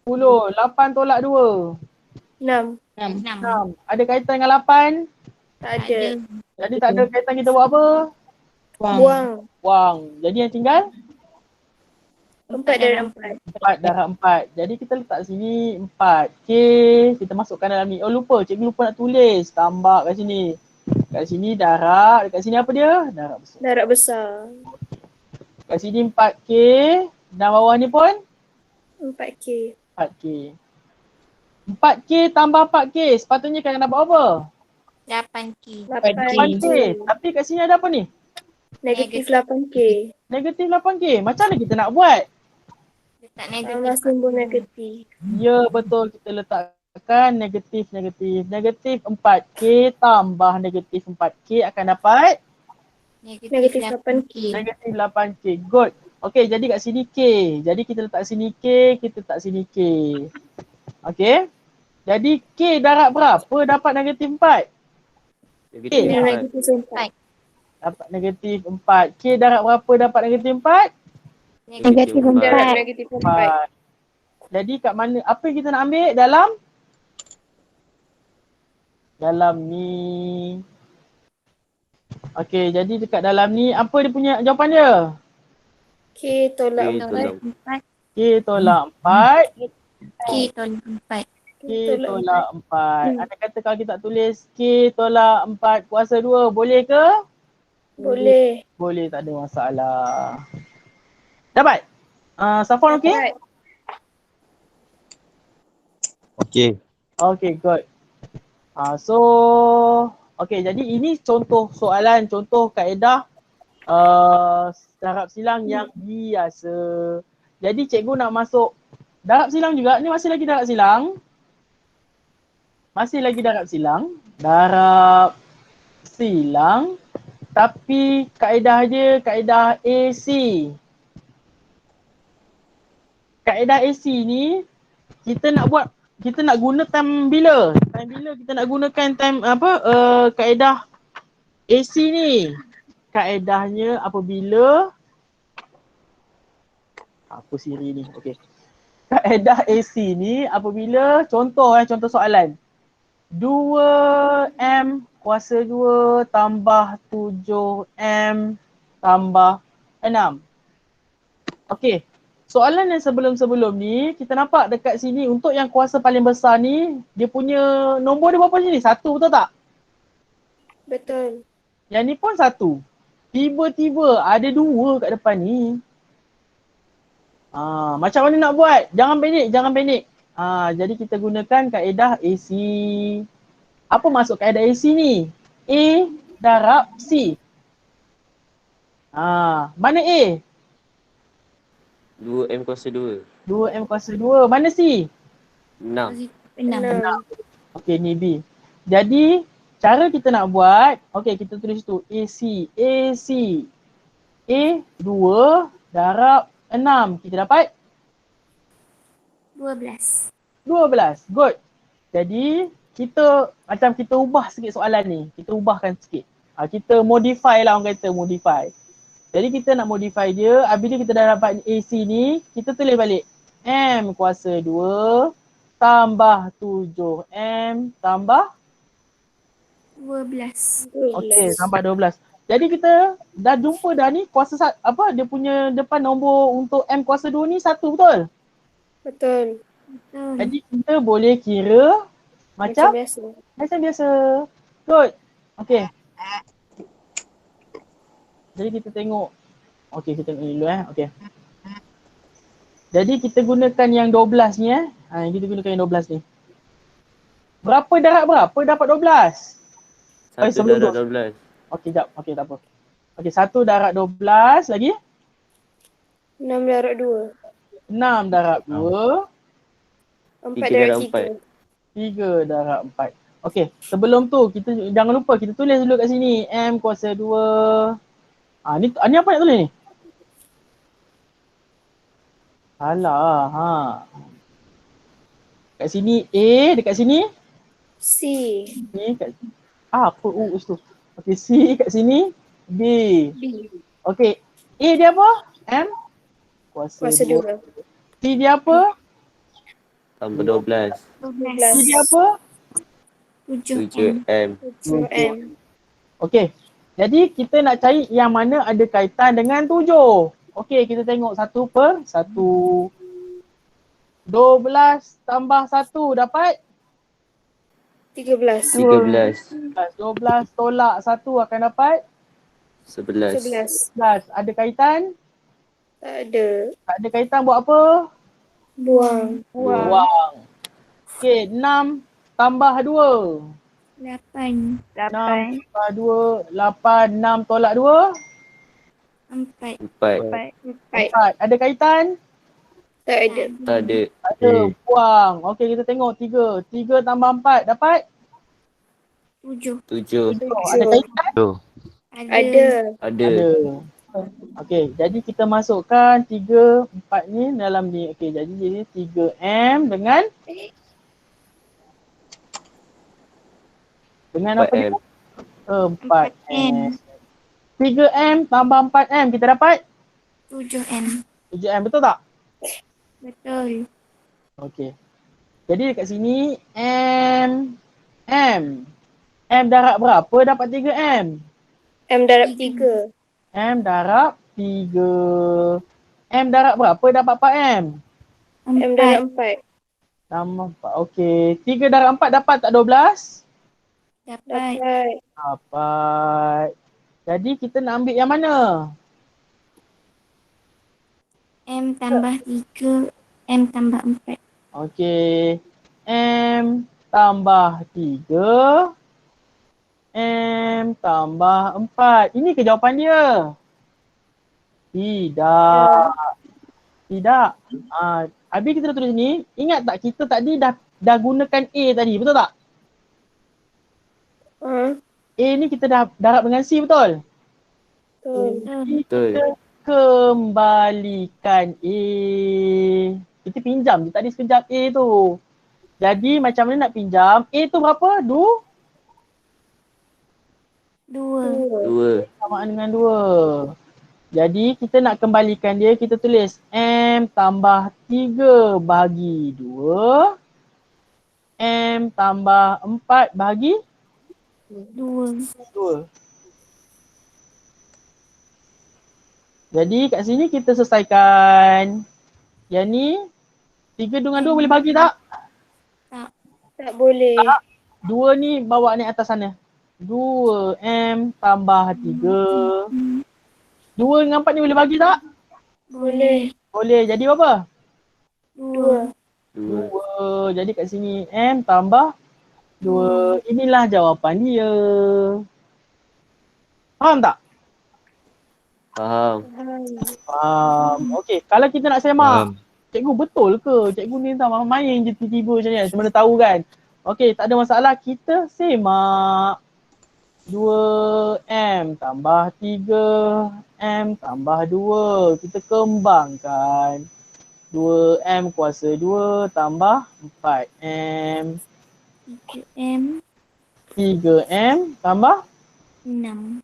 10. 8 tolak 2. 6. 6. 6. Ada kaitan dengan 8? Tak ada. Jadi tak ada kaitan, kita buat apa? Buang. Buang. Buang. Jadi yang tinggal? 4 darab 4. 4 darab 4. Jadi kita letak sini 4. K. Kita masukkan dalam ni. Oh lupa, cikgu lupa nak tulis. Tambah kat sini. Kat sini darab. Dekat sini apa dia? Darab besar. Darab besar. Kat sini 4K. Dan bawah ni pun 4K. 4K. 4K tambah 4K. Sepatutnya kan dapat apa? 8K. 8K. Tapi kat sini ada apa ni? Negatif 8K. Negatif 8K. Macam mana kita nak buat? Letak Tambah negatif. simbol negatif. Ya betul, kita letakkan negatif. Negatif 4K tambah negatif 4K akan dapat Negatif 8K. negatif 8K. Good. Okay, jadi kat sini K. Jadi kita letak sini K, kita letak sini K. Okay. Jadi K darab berapa dapat negatif 4? Negatif Eh, 4. Negatif 4. Dapat negatif 4. K darab berapa dapat negatif 4? Negatif Darab 4. negatif 4. 4. Jadi kat mana, apa yang kita nak ambil dalam ni. Okey, jadi dekat dalam ni apa dia punya jawapan dia? K tolak K 4. tolak. 4. K tolak 4. K tolak 4. K tolak 4. Ada kata kalau kita tulis K tolak 4 kuasa 2, boleh ke? Boleh. Boleh, tak ada masalah. Dapat? Safwan okey? Dapat. Okey. Okay, good. Okay, jadi ini contoh soalan, contoh kaedah darab silang yang biasa. Jadi cikgu nak masuk darab silang juga. Ni masih lagi darab silang. Masih lagi darab silang. Darab silang. Tapi kaedah dia kaedah AC. Kaedah AC ni kita nak buat kita nak guna time bila? Time bila kita nak gunakan time apa kaedah AC ni? Kaedahnya apabila apa Siri ni? Okey. Kaedah AC ni apabila contoh soalan. 2M kuasa 2 tambah 7M tambah 6. Okey. Soalan yang sebelum-sebelum ni kita nampak dekat sini untuk yang kuasa paling besar ni dia punya nombor dia berapa sini? 1, betul tak? Betul. Yang ni pun 1. Tiba-tiba ada 2 kat depan ni. Macam mana nak buat? Jangan panik. Jadi kita gunakan kaedah AC. Apa maksud kaedah AC ni? A darab C. Mana A? 2M kuasa 2. 2M kuasa 2. Mana C? 6. 6. Okey, ni B. Jadi cara kita nak buat, okey kita tulis tu AC. A 2 darab 6. Kita dapat 12. 12. Good. Jadi kita ubah sikit soalan ni. Kita ubahkan sikit. Kita modify lah, orang kata modify. Jadi kita nak modify dia, bila kita dah dapat AC ni, kita tulis balik. M kuasa 2 tambah 7M tambah 12. okey, tambah 12. Jadi kita dah jumpa dah ni kuasa dia punya depan nombor untuk M kuasa 2 ni 1, betul? Betul. Jadi kita boleh kira macam biasa. biasa. Good. Okey. Jadi kita tengok. Okey, kita tengok dulu okey. Jadi kita gunakan yang 12 ni kita gunakan yang 12 ni. Berapa darab berapa dapat 12? 1 sebelum darab tu. 12. Okey, jap. Okey, tak apa. Okey, 1 darab 12 lagi 6 darab 2. 6 darab 2, 4 3 darab darab 3. 3 darab 4. Okey, sebelum tu kita jangan lupa kita tulis dulu kat sini M kuasa 2. Ni apa nak tulis ni? Alah, kat sini A, dekat sini C. B kat apa tu? Okey, C kat sini, B. B. Okey, A dia apa? M kuasa Kuasa 2. 2. C dia apa? Tambah 12. C dia apa? 7M. 7M. 7M. Okey. Jadi kita nak cari yang mana ada kaitan dengan 7. Okey, kita tengok 1 per 1. 12 tambah 1 dapat 13. 13. 12 tolak 1 akan dapat 11. 11. Ada kaitan? Tak ada. Tak ada kaitan, buat apa? Buang. Buang. Okey, 6 tambah 2. 8. 6 tambah 2, 8. 6 tolak 2? 4. 4. 4. 4. Ada kaitan? Tak ada. Tak ada. Ada. Buang. Okey, kita tengok 3. 3 tambah 4 dapat? 7. 7. Ada kaitan? Ada. Ada. Okey, jadi kita masukkan 3, 4 ni dalam ni. Okey, jadi 3M dengan apa ni? 4M. 3M tambah 4M kita dapat 7M. 7M, betul tak? Betul. Okey. Jadi dekat sini M darab berapa dapat 3M? M darab 3. M darab 3. M darab berapa dapat 4M? M darab 4. Tambah 4. Okey. 3 darab 4 dapat tak 12? Dapat. Dapat. Dapat. Jadi kita nak ambil yang mana? M tambah 3. M tambah 4. Okey. M tambah 3. M tambah 4. Ini ke jawapan dia? Tidak. Tidak. Habis kita dah tulis ni, ingat tak kita tadi dah gunakan A tadi, betul tak? A ni kita dah darab dengan C, betul? Betul. Betul. Kita kembalikan A. Kita pinjam je tadi sekejap A tu. Jadi macam mana nak pinjam? A tu berapa? 2? 2. 2. Samaan dengan 2. Jadi kita nak kembalikan dia, kita tulis M tambah 3 bahagi 2. M tambah 4 bahagi 2. 2. Jadi kat sini kita selesaikan. Yang ni 3 dengan 2 boleh bagi tak? Tak boleh. 2 ni bawa naik atas sana. 2M tambah 3. 2 dengan 4 ni boleh bagi tak? Boleh. Boleh. Jadi berapa? 2. 2. Jadi kat sini M tambah 2. Inilah jawapan dia. Faham tak? Faham. Faham. Okey, kalau kita nak semak. Cikgu betul ke? Cikgu ni tak main je tiba-tiba macam ni. Semua dah tahu kan? Okey, tak ada masalah. Kita semak. 2M tambah 3M tambah 2. Kita kembangkan. 2M kuasa 2 tambah 4M. 3M 3M tambah 6.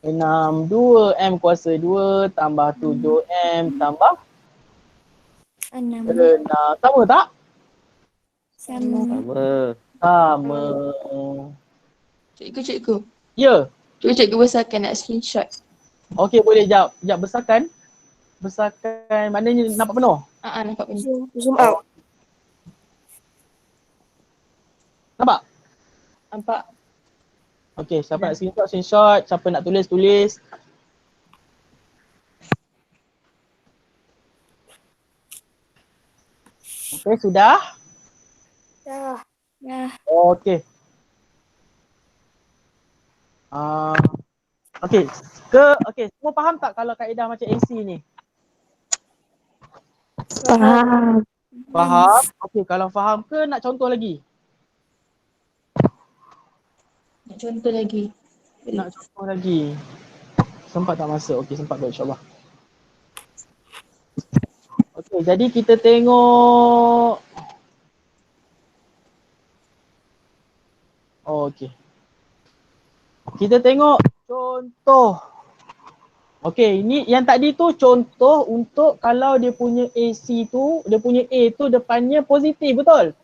6. 2M kuasa 2 tambah 7M tambah 6. 6. Sama tak? Sama. Sama. Sama. Cikgu. Ya. Cuba cikgu besarkan nak screenshot. Okey, boleh jap. Jap besarkan. Besarkan maknanya nampak penuh. Nampak benda. Zoom out. Nampak? Nampak. Okey, siapa nak screenshot, screenshot. Siapa nak tulis, tulis. Okey, sudah? Dah. Okey. Okey. Okey, semua faham tak kalau kaedah macam AC ni? Faham. Faham? Okey, kalau faham ke nak contoh lagi? Nak contoh lagi. Nak contoh lagi. Sempat tak masa? Okey, sempat tu insyaAllah. Okey, jadi kita tengok. Okey. Kita tengok contoh. Okey, ini yang tadi tu contoh untuk kalau dia punya AC tu, dia punya A tu depannya positif, betul?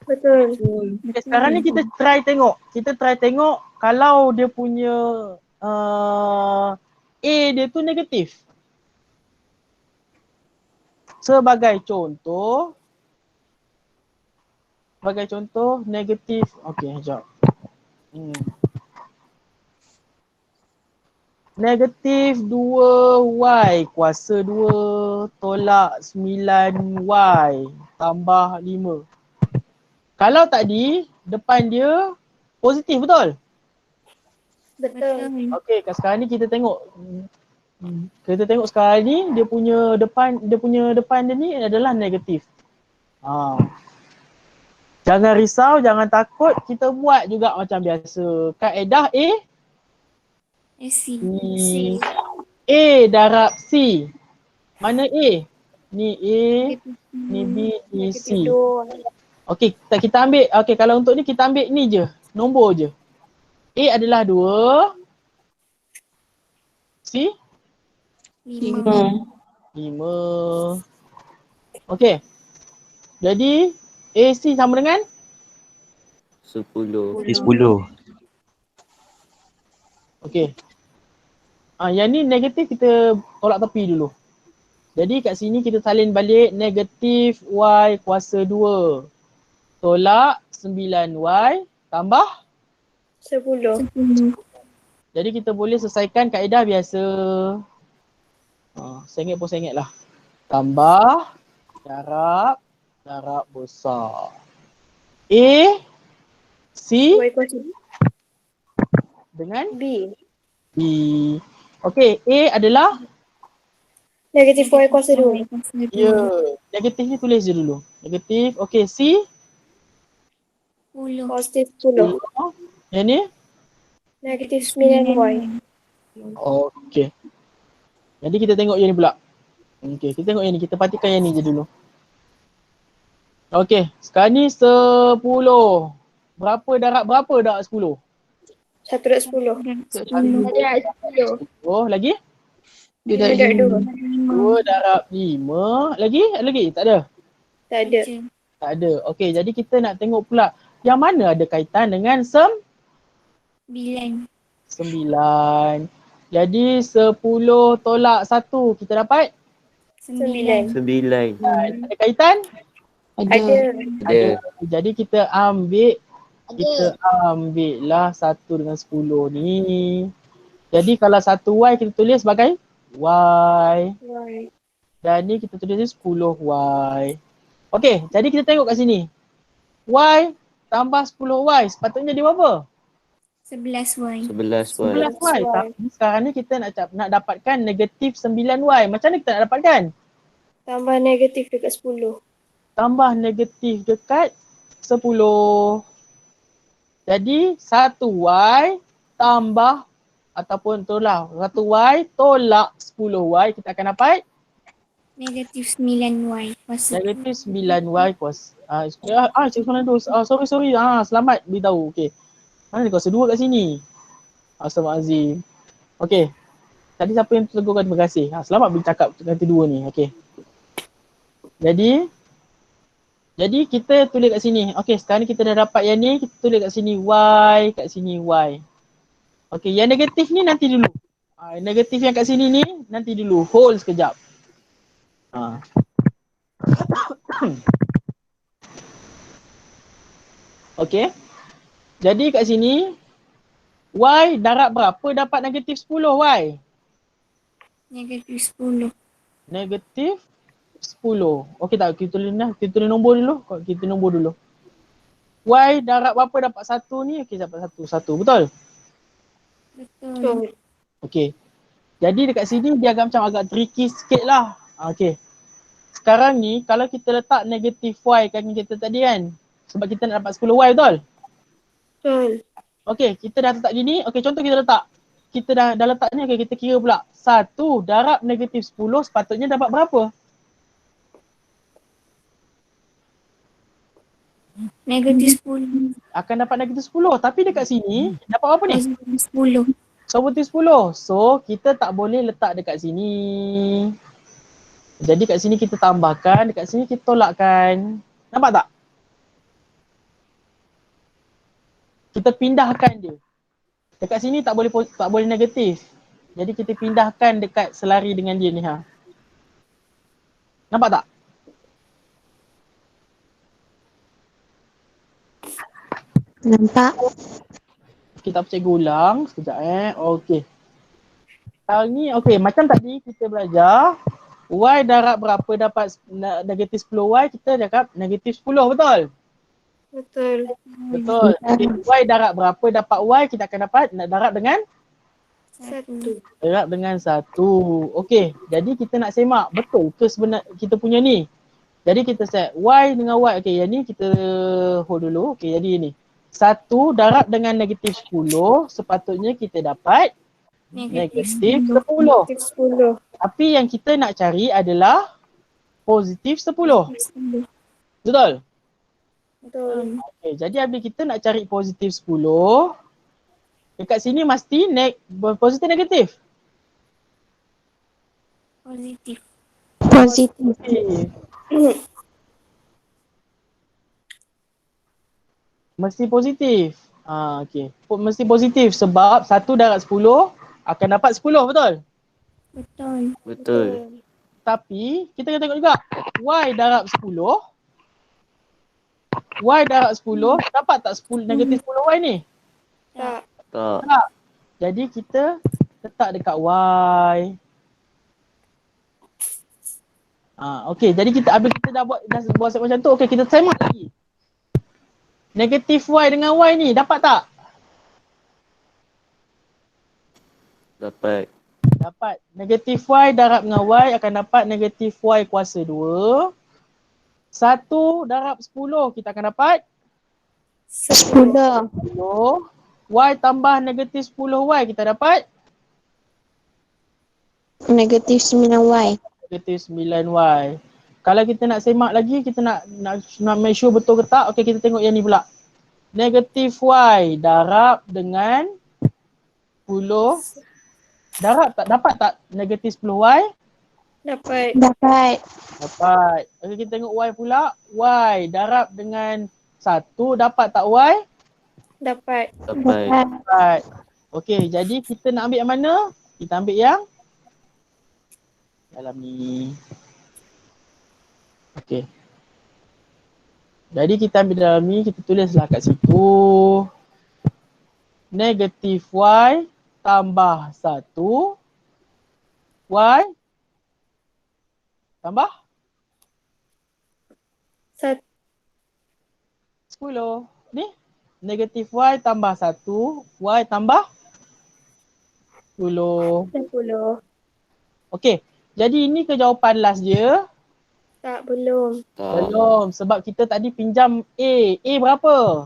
Betul. Okay, sekarang ni kita try tengok. Kita try tengok kalau dia punya A dia tu negatif. Sebagai contoh negatif. Okey, sekejap. Negatif 2Y kuasa 2 tolak 9Y tambah 5. Kalau tadi depan dia positif, betul? Betul. Okey, sekarang ni kita tengok. Kita tengok sekarang ni dia punya depan dia ni adalah negatif. Jangan risau, jangan takut, kita buat juga macam biasa. Kaedah AC. A darab C. Mana A? Ni A, ni B, ni C. Okey, kita ambil, okey kalau untuk ni kita ambil ni je, nombor je. A adalah 2. C? 5. 5. Okey. Jadi AC sama dengan 10. 10. okey. Yang ni negatif kita tolak tepi dulu. Jadi kat sini kita salin balik negatif Y kuasa 2 tolak 9Y tambah 10. Jadi kita boleh selesaikan kaedah biasa. Saya ingat lah. Tambah darab besar. A C Y kuasa dengan B. B. Okey, A adalah Negatif Y kuasa 2. ya, negatif ni tulis je dulu. Negatif. Okey, C 10. Positif 10. yang ni. Negatif 9Y. Okey. Jadi kita tengok yang ni pula. Okey, kita tengok yang ni. Kita patikan yang ni je dulu. Okey, sekarang ni 10. Berapa darab berapa darab 10? 1/10. Darab 10. Oh, lagi? 5 darab 2. 2 darab 5. Lagi? Ada lagi? Tak ada? Tak ada. Tak ada. Okey, jadi kita nak tengok pula yang mana ada kaitan dengan 9. 9. Jadi 10 tolak 1 kita dapat 9. 9. ada kaitan? Ada. Ada. Jadi kita ambil lah 1 dengan 10 ni. Jadi kalau 1y kita tulis sebagai y. Y. Dan ni kita tulis 10y. Okey, jadi kita tengok kat sini. Y tambah 10y sepatutnya dia berapa? 11Y. 11 Y. 11y. Tapi sekarang ni kita nak dapatkan negatif 9y. Macam mana kita nak dapatkan? Tambah negatif dekat 10. Tambah negatif dekat 10. Jadi 1y tambah ataupun tolak 1y tolak 10y kita akan dapat Negatif 9Y. negatif 9y kuasa. Sorry. Selamat beritahu. Okey. Mana dia kuasa 2 kat sini? Astagfirullahalazim. Okey. Tadi siapa yang tegurkan, terima kasih. Selamat bercakap nanti 2 ni. Okey. Jadi kita tulis kat sini. Okey, sekarang ni kita dah dapat yang ni, kita tulis kat sini y, kat sini y. Okey, yang negatif ni nanti dulu. Negatif yang kat sini ni nanti dulu. Hold sekejap. Okey. Jadi kat sini y darab berapa dapat negatif 10 y? Negatif 10. Negatif 10. Okey tak? Kita tulis nombor dulu. Kita nombor dulu. Y darab berapa dapat 1 ni? Okey, dapat 1. Betul? Betul. Okey. Jadi dekat sini dia agak tricky sikit lah. Okey. Sekarang ni kalau kita letak negatif y kan kita tadi kan. Sebab kita nak dapat 10y, betul? Betul. Okey, kita dah letak gini. Okey, contoh kita letak. Kita dah letak ni, okey, kita kira pula. 1 darab negatif 10 sepatutnya dapat berapa? Negatif 10. Akan dapat negatif 10. Tapi dekat sini dapat berapa ni? Positif 10. Positif 10. So, kita tak boleh letak dekat sini. Jadi kat sini kita tambahkan, dekat sini kita tolakkan. Nampak tak? Kita pindahkan dia. Dekat sini tak boleh negatif. Jadi kita pindahkan dekat selari dengan dia ni ha. Nampak tak? Nampak? Kita cikgu ulang sekejap Okey. Sekarang ni okey, macam tadi kita belajar y darab berapa dapat negatif 10y, kita cakap negatif 10, betul? Betul. Betul. Okay. Y darab berapa dapat y, kita akan dapat nak darab dengan 1. darab dengan 1. Okey, jadi kita nak semak betul ke sebenar kita punya ni. Jadi kita set y dengan y. Okey, yang ni kita hold dulu. Okey, jadi ni 1 darab dengan negatif 10 sepatutnya kita dapat negatif 10. Negatif 10. Tapi yang kita nak cari adalah positif 10. Betul? Betul. Okay, jadi apabila kita nak cari positif 10, dekat sini mesti positif negatif? Positif. Positif. Mesti positif. Okey. Mesti positif sebab 1 darab 10 akan dapat 10, betul? Betul. Betul. Tapi kita kena tengok juga y darab 10. Y darab 10 dapat tak 10 negatif 10y ni? Tak. Tak. Jadi kita letak dekat y. Okey, jadi kita habis kita dah buat set macam tu. Okey, kita semak lagi. Negatif y dengan y ni dapat tak? Dapat. Dapat. Negatif y darab dengan y akan dapat negatif y kuasa 2. 1 darab 10 kita akan dapat 10. 10. Y tambah negatif 10y kita dapat Negatif 9y. negatif 9y. Kalau kita nak semak lagi, kita nak make sure betul ke tak, okay, kita tengok yang ni pula. Negatif Y darab dengan 10. Darab tak? Dapat tak negatif 10Y? Dapat. Dapat. Dapat. Okay, kita tengok Y pula. Y darab dengan 1. Dapat tak Y? Dapat. Dapat. Dapat. Okay, jadi kita nak ambil yang mana? Kita ambil yang dalam ni. Okay. Jadi kita ambil dalam ni, kita tulislah kat situ. Negatif Y tambah 1. Y tambah 10. Ni negatif Y tambah 1. Y tambah 10. 10. Okey. Jadi ini ke jawapan last dia? Tak, belum. Tak. Belum. Sebab kita tadi pinjam A. A berapa?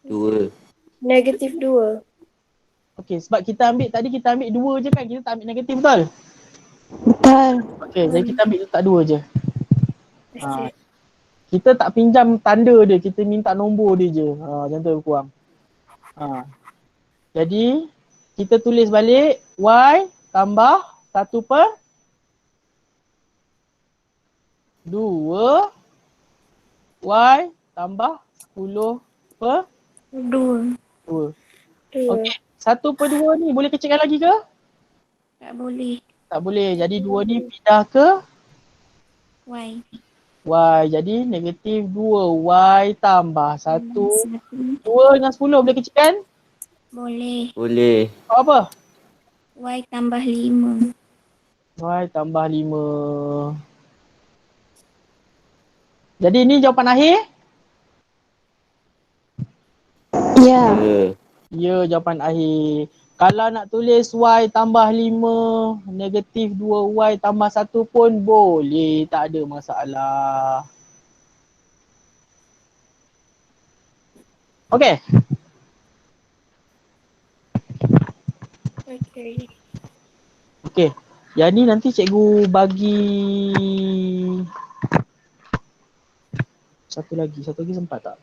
2. Negatif 2. Okey, sebab kita ambil 2 je kan? Kita tak ambil negatif, betul? Betul. Okey, jadi kita ambil letak 2 je. Okay. Kita tak pinjam tanda dia, kita minta nombor dia je. Macam tu lebih kurang. Jadi kita tulis balik Y tambah 1 per 2. Y tambah 10 per 2. 2. 2. Okey, 1 per 2 ni boleh kecilkan lagi ke? Tak boleh. Tak boleh. Jadi 2 ni pindah ke Y. Y. Jadi negatif 2. Y tambah 1. 1. 2 dengan 10 boleh kecilkan? Boleh. Boleh. Apa? Y tambah 5. Y tambah 5. Jadi ni jawapan akhir? Ya. Ya. Ya, jawapan akhir. Kalau nak tulis Y tambah 5, negatif 2Y tambah 1 pun boleh. Tak ada masalah. Okey. Okay. Okey. Yang ni nanti cikgu bagi satu lagi sempat tak?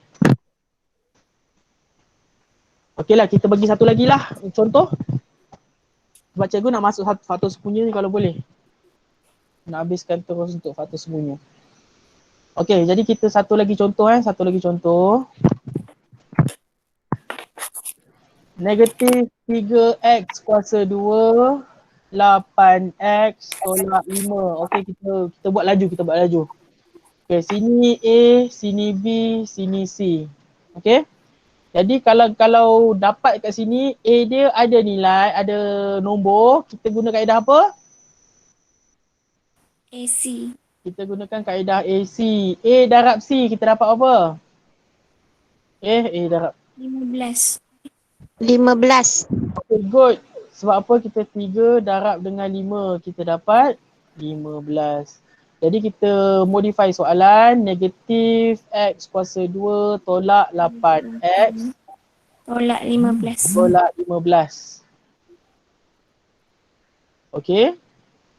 Okeylah, kita bagi satu lagi lah contoh. Sebab cikgu nak masuk faktor sembunyi ni kalau boleh. Nak habiskan terus untuk faktor sembunyi. Okey, jadi kita satu lagi contoh. Negatif 3x kuasa 2, 8x tolak 5. Okey, kita buat laju. Okey, sini A, sini B, sini C. Okey. Jadi kalau dapat kat sini A dia ada nilai, ada nombor, kita guna kaedah apa? AC. Kita gunakan kaedah AC. A darab C, kita dapat apa? A darab 15. 15. Okay, good. Sebab apa kita 3 darab dengan 5, kita dapat 15. Jadi kita modify soalan, negatif x kuasa 2 tolak 8x Tolak 15. tolak 15. Okay.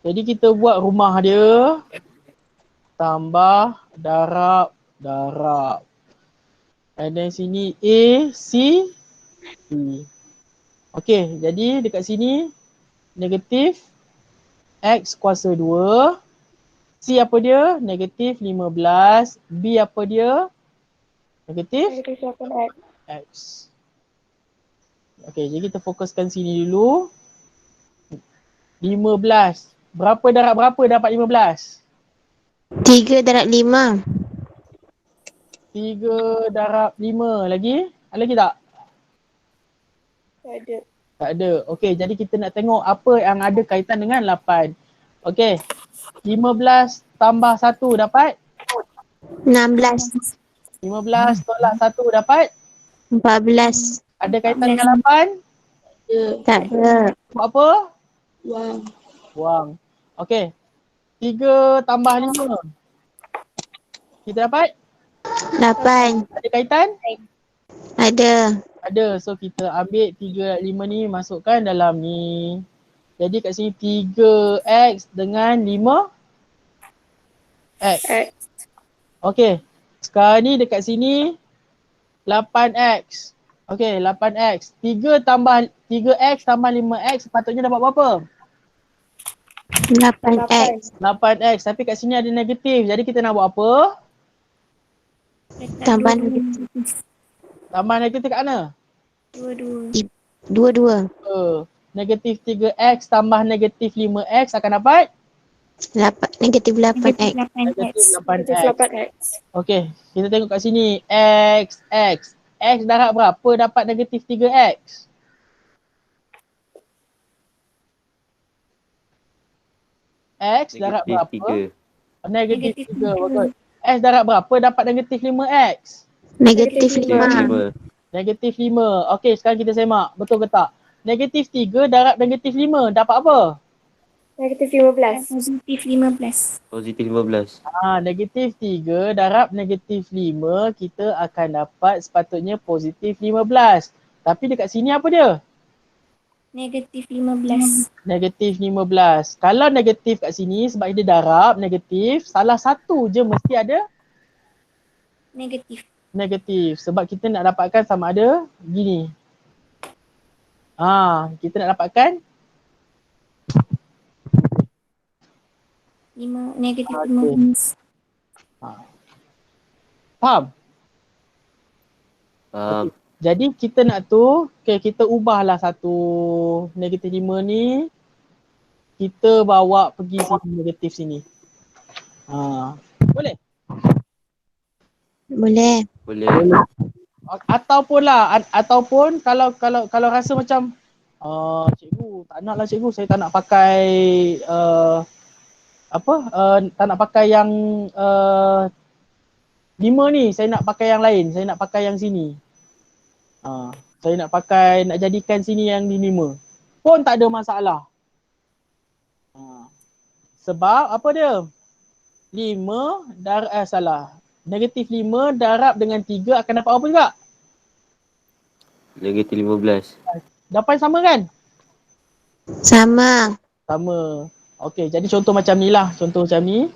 Jadi kita buat rumah dia. Tambah, darab. And then sini A, C, C. Okay, jadi dekat sini negatif x kuasa 2. C apa dia? Negatif 15. B apa dia? Negatif Negatif 8x. x. Okay, jadi kita fokuskan sini dulu. 15. Berapa darab berapa dapat 15? 3 darab 5. 3 darab 5. Lagi? Ada lagi tak? Tak ada. Tak ada. Okey, jadi kita nak tengok apa yang ada kaitan dengan 8. Okey. 15 tambah 1 dapat? 16. 15 tolak 1 dapat? 14. Ada kaitan dengan 8? Tak ada. Buat apa? Wang. Buang. Okey. 3 tambah 5. Kita dapat? 8. Ada kaitan? Ada. Ada. So kita ambil 3 dan 5 ni masukkan dalam ni. Jadi kat sini 3x dengan 5x. X. Okey. Sekarang ni dekat sini 8x. Okey, 8x. 3x tambah 5x sepatutnya dapat berapa? 8x. 8x. Tapi kat sini ada negatif. Jadi kita nak buat apa? Letak Tambah dua-dua. Tambah negatif kat mana? Dua-dua. Dua-dua. Negatif 3x tambah negatif 5x akan dapat? Negatif Negatif 8x. 8x. Negatif Negatif 8x. 8x. Okey, kita tengok kat sini. X. X darab berapa dapat negatif 3x? X darab Negatif berapa? 3. Negatif Negatif 3. tiga. Betul. X darab berapa dapat negatif 5x? Negatif Negatif 5. 5. Negatif 5. Okey, sekarang kita semak. Betul ke tak? Negatif 3 darab negatif 5 dapat apa? Negatif 15. Positif 15. Positif 15. Negatif 3 darab negatif 5 kita akan dapat sepatutnya positif 15. Tapi dekat sini apa dia? Negatif 15. Negatif 15. Kalau negatif kat sini sebab dia darab negatif, salah satu je mesti ada Negatif. negatif. Sebab kita nak dapatkan sama ada gini. Kita nak dapatkan Negatif Okey. 15. faham? Faham. Jadi kita nak tu, kita ubahlah satu negatif 5 ni, kita bawa pergi sini negatif sini. Boleh? Boleh. Boleh. Ataupun kalau rasa macam cikgu, tak nak lah cikgu, saya tak nak pakai tak nak pakai yang 5 ni, saya nak pakai yang lain, saya nak pakai yang sini. Saya nak jadikan sini yang di 5 pun tak ada masalah. Sebab apa dia? 5 negatif 5 darab dengan 3 akan dapat apa juga? Negatif 15. Dapat sama kan? Sama. Sama. Okey, jadi contoh macam ni lah. Contoh macam ni.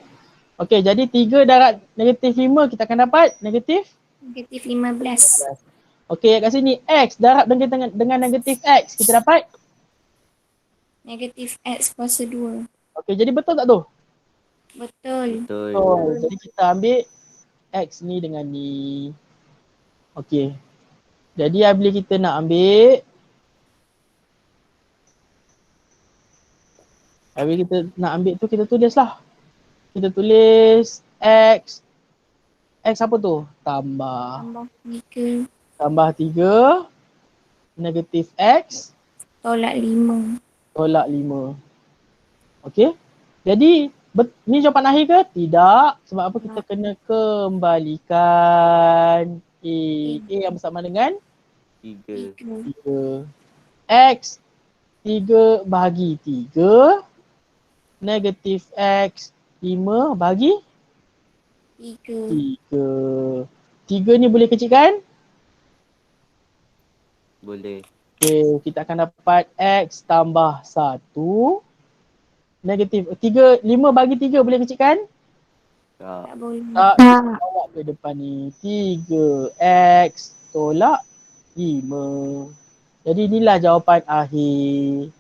Okey, jadi 3 darab negatif 5 kita akan dapat negatif? Negatif 15. Okey, kat sini x darab dengan negatif x kita dapat? Negatif x kuasa 2. Okey, jadi betul tak tu? Betul. Betul. Jadi kita ambil x ni dengan ni. Okey. Jadi apabila kita nak ambil, tu kita tulislah. Kita tulis x apa tu? Tambah 3 negatif x Tolak 5. tolak 5. Okey. Jadi ni jawapan akhir ke? Tidak. Sebab apa? Kita kena kembalikan A. A yang bersama dengan 3. 3. X 3 bahagi 3 negatif x 5 bahagi 3. 3 ni boleh kecilkan? Boleh. Okay, kita akan dapat x tambah 1 negatif 5 bagi 3 boleh kecilkan? Tak. Tak boleh. Tak, Tak. kita bawa ke depan ni 3x tolak 5. Jadi inilah jawapan akhir.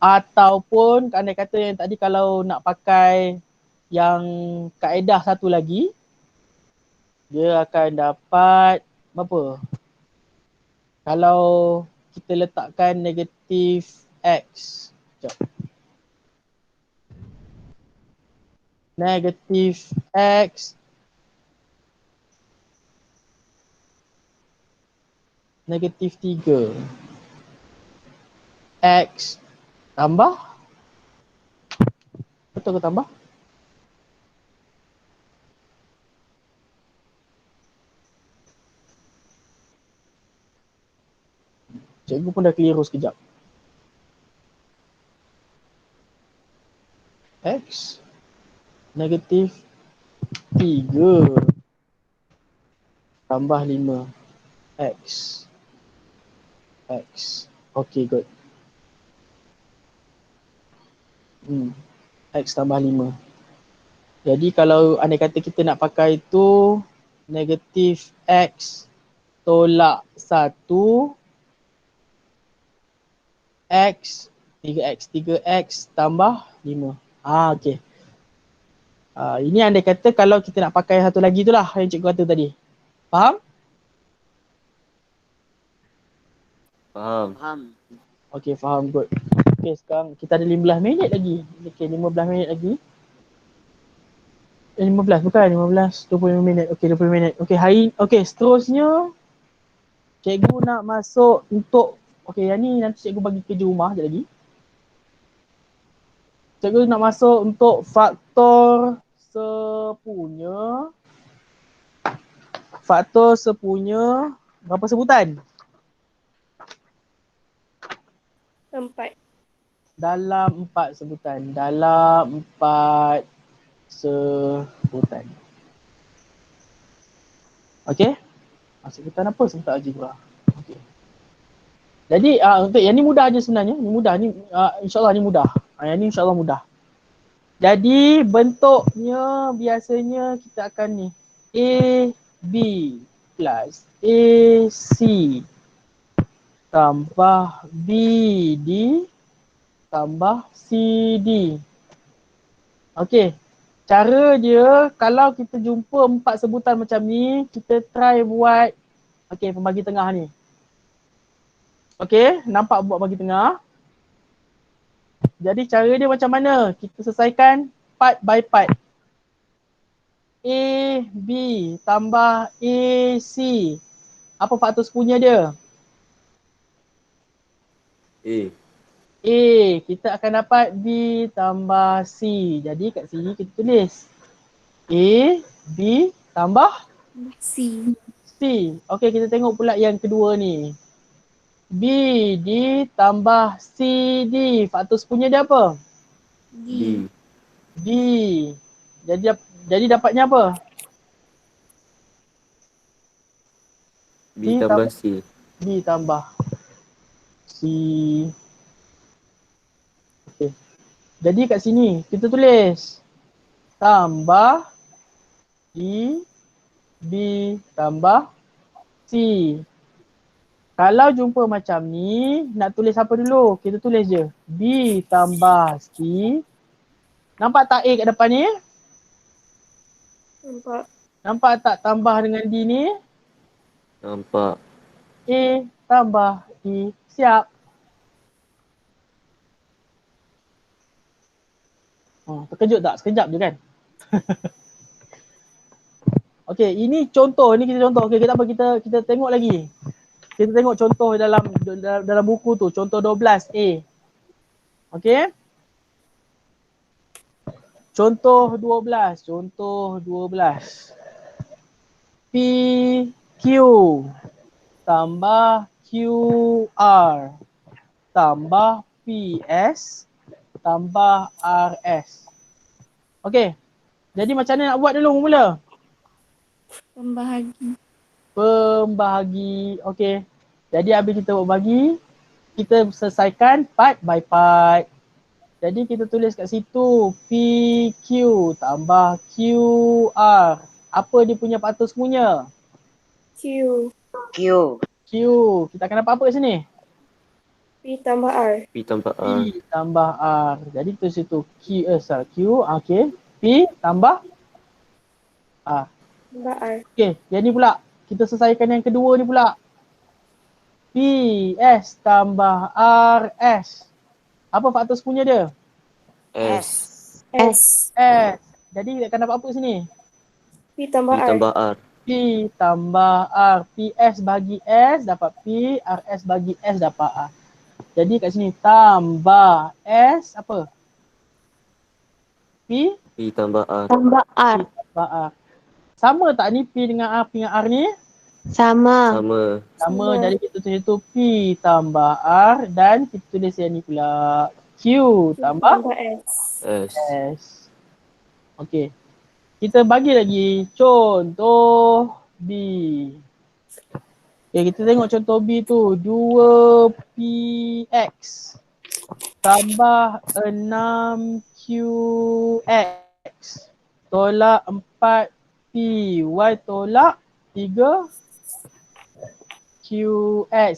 Ataupun andai kata yang tadi kalau nak pakai yang kaedah satu lagi, dia akan dapat berapa? Kalau kita letakkan negatif x. Sekejap. Negatif x negatif 3 x tambah, betul ke tambah? Cikgu pun dah keliru sekejap. X negatif 3 tambah 5 x Okay, good. X tambah 5. Jadi kalau andai kata kita nak pakai itu negatif X tolak 1 X 3X tambah 5. Okay. Ini andai kata kalau kita nak pakai satu lagi itulah yang cikgu kata tadi. Faham? Faham. Okay, faham. Good. Okay, sekarang kita ada 15 minit lagi. Okay, 15 minit lagi. 15 bukan, 15, 25 minit. Okay, 20 minit. Okay, seterusnya cikgu nak masuk untuk, okay, yang ni nanti cikgu bagi kerja rumah sekejap lagi. Cikgu nak masuk untuk faktor sepunya. Faktor sepunya berapa sebutan? 4. Dalam 4 sebutan. Dalam 4 sebutan. Okay? Sebutan apa? Sebutan algebra. Okay. Jadi untuk yang ni mudah je sebenarnya. Ni mudah. Ni insyaAllah ni mudah. Yang ni insyaAllah mudah. Jadi bentuknya biasanya kita akan ni. A, B plus A, C tambah B, D tambah C, D. Okay. Cara dia kalau kita jumpa 4 sebutan macam ni, kita try buat pembagi tengah ni. Okay, nampak buat bagi tengah. Jadi cara dia macam mana? Kita selesaikan part by part. A, B tambah A, C. Apa faktor sepunya dia? A, kita akan dapat B tambah C. Jadi kat sini kita tulis A, B tambah C. C. Okay, kita tengok pula yang kedua ni. B, D tambah C, D. Faktor sepunya dia apa? D. D. Jadi dapatnya apa? B tambah C. B tambah C. Okay. Jadi kat sini kita tulis tambah D, B tambah C. Kalau jumpa macam ni, nak tulis apa dulu? Kita tulis je B tambah C. Nampak tak A kat depan ni? Nampak. Nampak tak tambah dengan D ni? Nampak. A tambah D. Siap. Terkejut tak? Sekejap je kan? Okey, ini contoh. Ini kita contoh. Okey, kita apa? Kita tengok lagi. Kita tengok contoh dalam buku tu. Contoh 12A. Okey. Contoh 12. Contoh 12. PQ tambah QR tambah PS tambah RS. Okey. Jadi macam mana nak buat dulu mula? Pembahagi. Okey. Jadi habis kita buat bagi, kita selesaikan part by part. Jadi kita tulis kat situ PQ tambah QR. Apa dia punya faktor semuanya? Q. Q. Kita akan dapat apa kat sini? P tambah R. P tambah P R. tambah R. Jadi tulis situ Q. Okey. P tambah R. Tambah R. Okey, yang ni pula. Kita selesaikan yang kedua ni pula. PS tambah RS. Apa faktor sepunya dia? S. S. S. Jadi akan dapat apa sini? P P tambah R. tambah R. P tambah R. PS bagi S dapat P. RS bagi S dapat R. Jadi kat sini tambah S apa? P tambah R. Tambah R. tambah R. Sama tak ni P dengan R ni? Sama. Sama. Sama. Jadi kita tulis itu P tambah R dan kita tulis yang ni pula Q tambah S. S. S. Okey. Kita bagi lagi contoh B. Okay, kita tengok contoh B tu. 2px tambah 6qx tolak 4py tolak 3qx.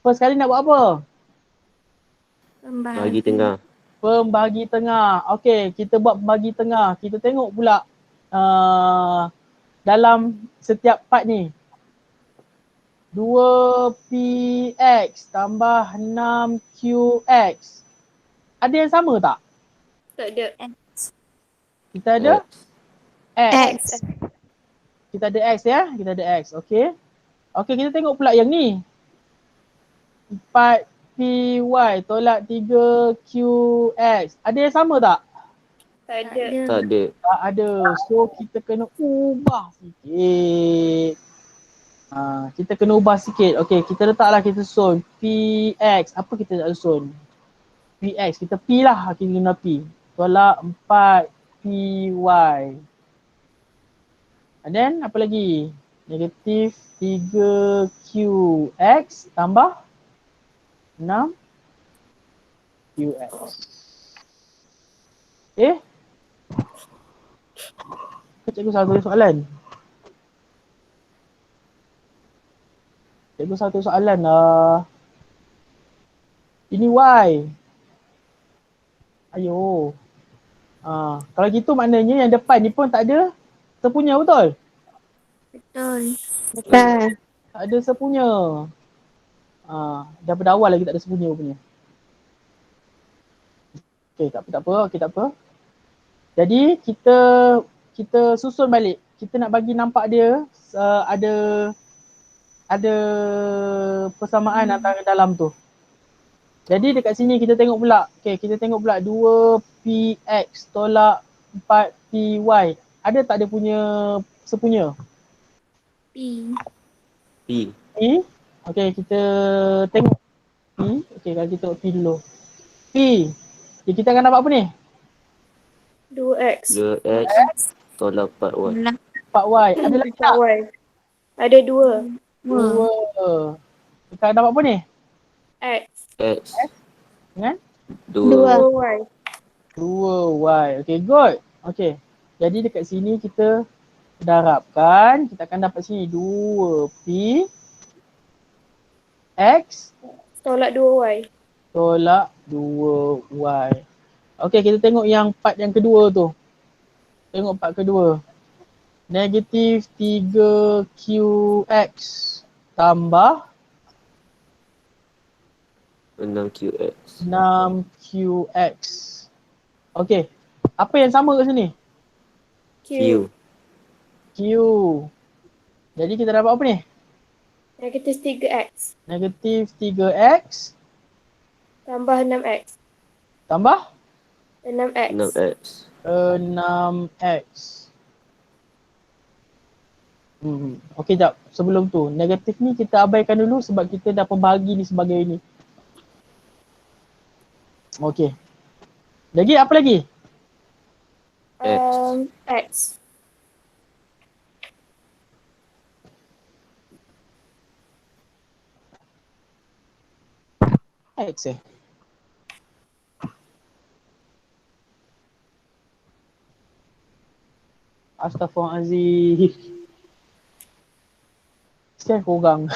First kali nak buat apa? Bagi tengah. Pembagi tengah. Okey, kita buat pembagi tengah. Kita tengok pula dalam setiap part ni. 2px tambah 6qx. Ada yang sama tak? Tak ada. Kita ada x. X. Kita ada x ya. Kita ada x. Okey. Okey, kita tengok pula yang ni. 4py tolak 3qx. Ada yang sama tak? Tak ada. Tak ada. Tak ada. So kita kena ubah sikit. Kita kena ubah sikit. Okey, kita letaklah kita susun px. Apa kita nak susun? Px. Kita p lah. Kita guna p. Tolak 4py. And then apa lagi? Negatif 3qx tambah 6qx. Cikgu salah tulis soalan. Cikgu salah tulis soalan lah. Ini y. Ayo. Kalau gitu maknanya yang depan ni pun tak ada sepunya, betul? Betul. Betul. Tak ada sepunya. Daripada awal lagi tak ada sepunya punya. Okey, tak apa. Jadi kita susun balik. Kita nak bagi nampak dia ada persamaan antara dalam tu. Jadi dekat sini kita tengok pula. Okey, kita tengok pula 2px tolak 4py. Ada tak dia punya sepunya? P. P. P. Okey, kita tengok P. Okey, kalau kita tengok P dulu. P. Okay, kita akan dapat apa ni? 2x. 2x tolak 4y. 4y. Ada lagi tak? Y. Ada 2. 2. Kita akan dapat apa ni? X. X. Dengan 2. 2y. 2y. Okay, good. Okay. Jadi dekat sini kita darabkan. Kita akan dapat sini 2p x Tolak 2y. tolak 2y. Okay, kita tengok yang part yang kedua tu. Tengok part kedua. Negatif 3qx tambah 6qx. 6qx. Okay. Apa yang sama kat sini? Q. Q. Jadi kita dapat apa ni? Negatif 3x. Negatif 3x Tambah 6x. tambah 6x. 6x. 6x. Okey, jap. Sebelum tu, negatif ni kita abaikan dulu sebab kita dah pembahagi ni sebagai ini. Okey. Lagi apa lagi? X. X eh. Astaghfirullahaladzim. Sekian korang.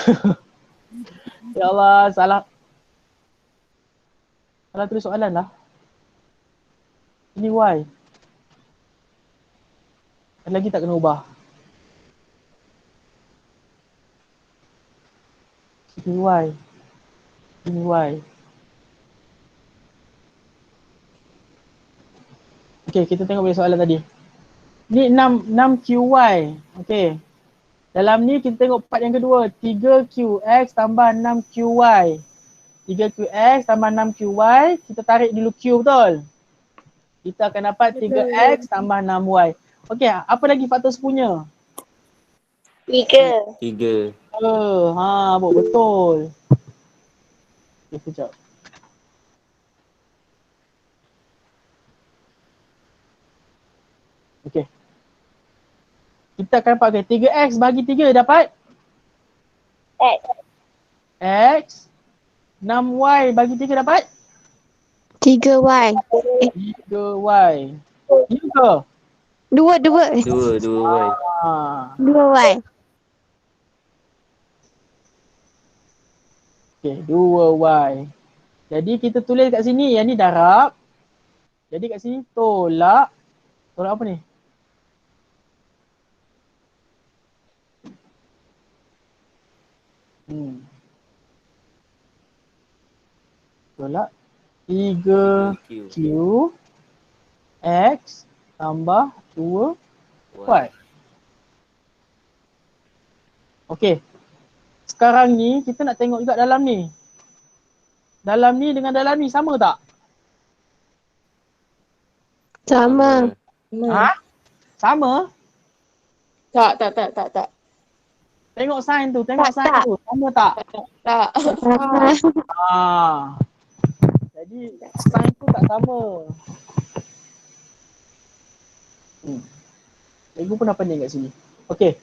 Ya Allah, salah tulis soalan lah. Ini Y. Ada lagi tak kena ubah? Ini Y. Ini Y. Okay, kita tengok balik soalan tadi. Ni 6QY. Okay. Dalam ni kita tengok part yang kedua. 3QX tambah 6QY. 3QX tambah 6QY. Kita tarik dulu Q, betul? Kita akan dapat 3X tambah 6Y. Okay, apa lagi faktor sepunya? 3. 3. Betul. Okay, sekejap. Okay. Kita akan dapat 3x bagi 3 dapat? X. X. 6Y bagi 3 dapat? 3Y. 3Y. Ya ke? 2. 2, 2Y. Ah. 2Y. Okay, 2Y. Jadi kita tulis kat sini, yang ni darab. Jadi kat sini tolak. Tolak apa ni? Tolak 3Q 3Q. X tambah 2Y. Okey. Sekarang ni kita nak tengok juga dalam ni. Dalam ni dengan dalam ni sama tak? Sama. Ha? Sama? Tak. Tengok sign tu, tengok sign Tak. tu. Sama tak? Tak. Sama. Jadi sign tu tak sama. Cikgu pun dah pening kat sini. Okey.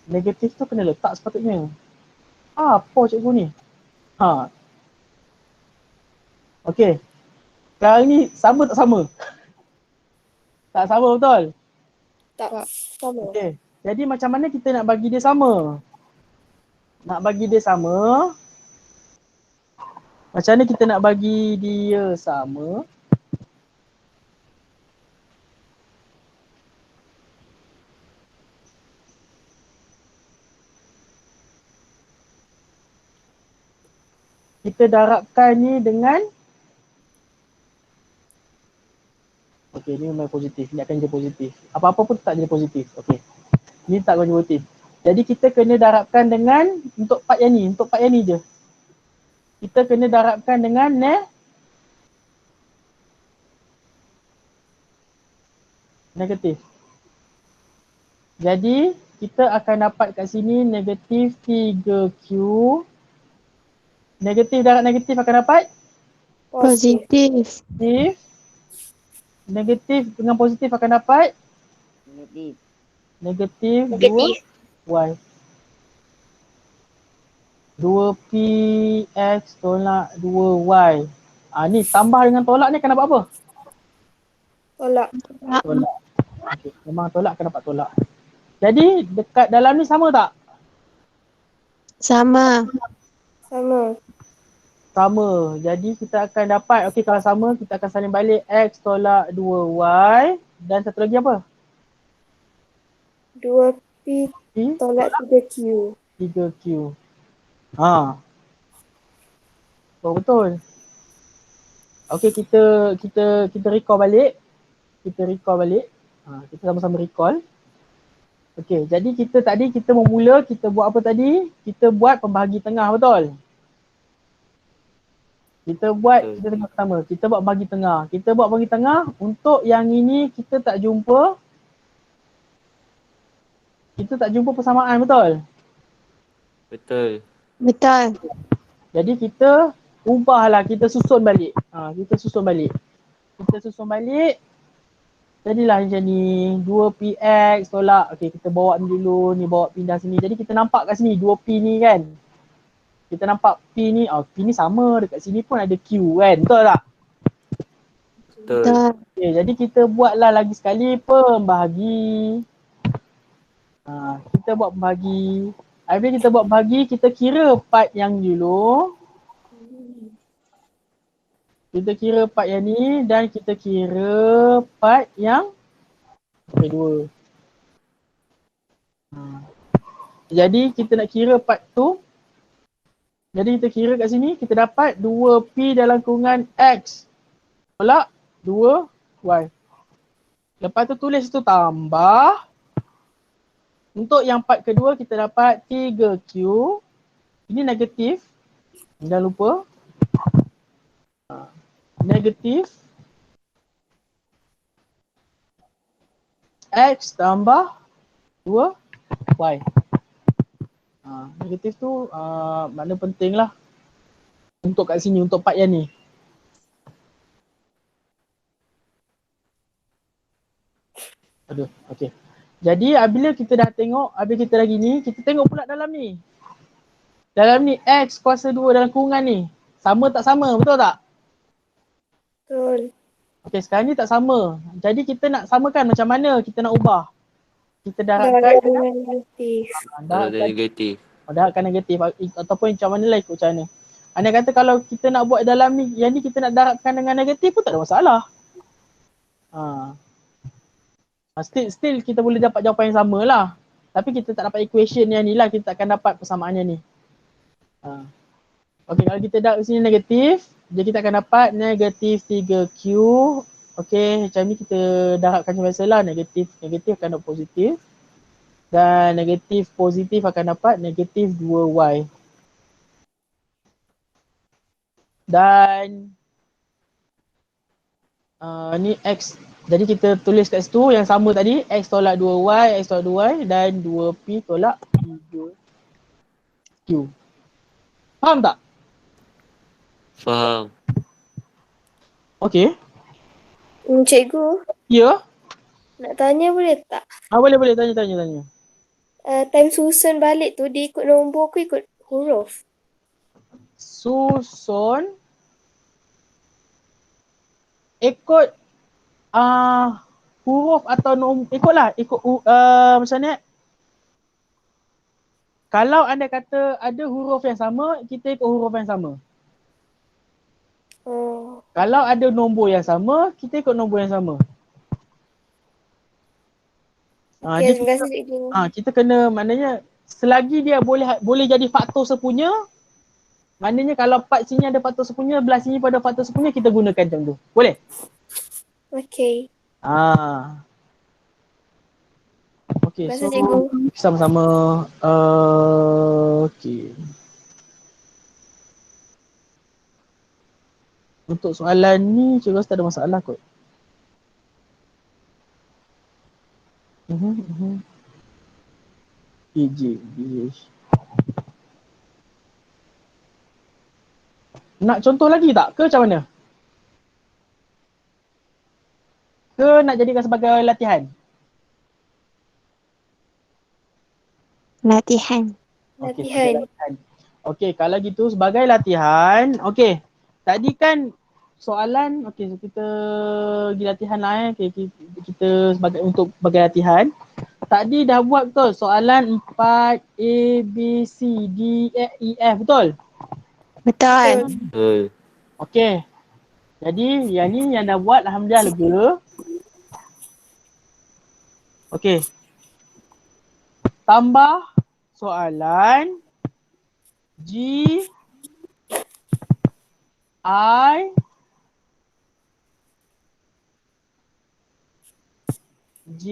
Negatif tu kena letak sepatutnya. Apa cikgu ni? Okey. Sekarang ni sama tak sama? Tak sama betul? Tak. Sama. Okey. Jadi macam mana kita nak bagi dia sama? Nak bagi dia sama. Macam mana kita nak bagi dia sama? Kita darabkan ni dengan okey, ni memang positif. Ni akan jadi positif. Apa-apa pun tak jadi positif. Okey. Ni tak jadi positif. Jadi kita kena darabkan dengan untuk part yang ni. Untuk part yang ni je. Kita kena darabkan dengan negatif. Jadi kita akan dapat kat sini negatif 3Q. Negatif darab negatif akan dapat Positif. positif. Negatif dengan positif akan dapat negatif 2Y. 2PX tolak 2Y. Ni tambah dengan tolak ni akan dapat apa? Tolak. Tolak. Okay. Memang tolak akan dapat tolak. Jadi dekat dalam ni sama tak? Sama. Sama. Sama. Jadi kita akan dapat, okey kalau sama kita akan salin balik X tolak 2Y dan satu lagi apa? 2P P tolak 3Q. 3Q. Betul. Okey kita recall balik. Kita sama-sama recall. Okey, jadi kita memula kita buat apa tadi? Kita buat pembahagi tengah, betul? Kita tengok pertama. Kita buat pembahagi tengah. Kita buat pembahagi tengah untuk yang ini kita tak jumpa persamaan, betul? Betul. Jadi kita ubahlah, kita susun balik. Kita susun balik. Jadilah macam ni, 2PX tolak. Okey, kita bawa ni dulu, ni bawa pindah sini. Jadi kita nampak kat sini 2P ni kan. Kita nampak P ni, P ni sama, dekat sini pun ada Q kan. Betul tak? Betul. Okay, jadi kita buatlah lagi sekali pembahagi. Kita buat pembahagi. Habis kita buat pembahagi, kita kira part yang dulu. Kita kira part yang ni dan kita kira part yang kedua. Jadi kita nak kira part tu. Jadi kita kira kat sini, kita dapat 2P dalam kurungan X tolak 2Y. Lepas tu tulis tu tambah. Untuk yang part kedua kita dapat 3Q. Ini negatif. Jangan lupa. Negatif X tambah 2Y. Negatif tu makna penting lah. Untuk kat sini, untuk part yang ni. Okey. Jadi bila kita dah tengok, habis kita dah gini, kita tengok pula dalam ni. Dalam ni X kuasa 2 dalam kurungan ni. Sama tak sama? Betul tak? Betul. Okey, sekarang ni tak sama. Jadi kita nak samakan macam mana kita nak ubah? Kita Darab darabkan dengan negatif. Kalau ada negatif. darabkan negatif ataupun macam mana lah ikut macam mana. Anda kata kalau kita nak buat dalam ni, yang ni kita nak darabkan dengan negatif pun tak ada masalah. Still kita boleh dapat jawapan yang sama lah. Tapi kita tak dapat equation yang ni lah, kita takkan dapat persamaannya ni. Okey, kalau kita darab sini negatif, jadi kita akan dapat negatif 3Q. Okey, macam ni kita darabkan macam biasalah, negatif akan dapat positif. Dan negatif positif akan dapat negatif 2Y. Dan ni X. Jadi kita tulis kat situ yang sama tadi, X tolak 2Y, X tolak 2Y dan 2P tolak 3Q. Faham tak? Faham. Okey. Cikgu, Ya? nak tanya boleh tak? Boleh tanya. Time susun balik tu dia ikut nombor ke ikut huruf? Susun ikut huruf atau ikut macam ni. Kalau anda kata ada huruf yang sama, kita ikut huruf yang sama. Oh, Kalau ada nombor yang sama, kita ikut nombor yang sama. okay, terima kasih cikgu. Kita kena, maknanya selagi dia boleh jadi faktor sepunya, maknanya kalau part sini ada faktor sepunya, belah sini pada faktor sepunya, kita gunakan macam tu. Boleh? Okay. Okay, Terima so kasih cikgu. sama-sama. Okay. Untuk soalan ni, cikgu rasa tak ada masalah kot. PJ. Nak contoh lagi tak? Ke macam mana? Ke nak jadikan sebagai latihan? Latihan. Latihan. Okey, kalau gitu sebagai latihan, okey. Tadi kan soalan, okey, so kita pergi latihan lah kita sebagai latihan. Tadi dah buat betul soalan 4 A, B, C, D, E, F, betul? Betul. Betul. Okey. Jadi yang ni yang dah buat, alhamdulillah lega. Okey. Tambah soalan G, I, J,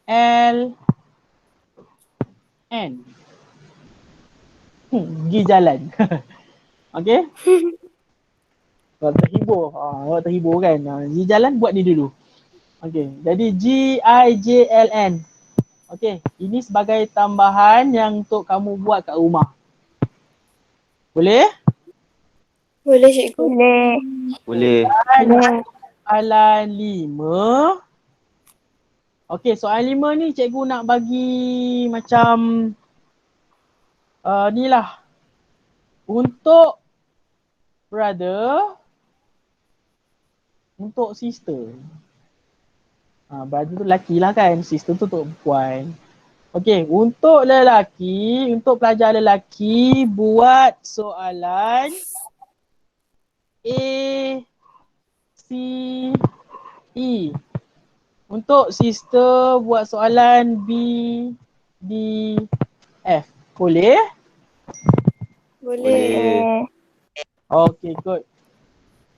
L, N. Pergi jalan. Okey? Awak terhibur kan? Pergi jalan buat ni dulu. Okey. Jadi G, I, J, L, N. Okey. Ini sebagai tambahan yang untuk kamu buat kat rumah. Boleh? Boleh cikgu. Boleh. Soalan 5. Okey, soalan 5 ni cikgu nak bagi macam ni lah. Untuk brother, untuk sister. Brother tu lelaki lah kan, sister tu untuk perempuan. Okey, untuk lelaki, untuk pelajar lelaki buat soalan A, C, E. Untuk sister buat soalan B, D, F. Boleh? Boleh. Okey, good.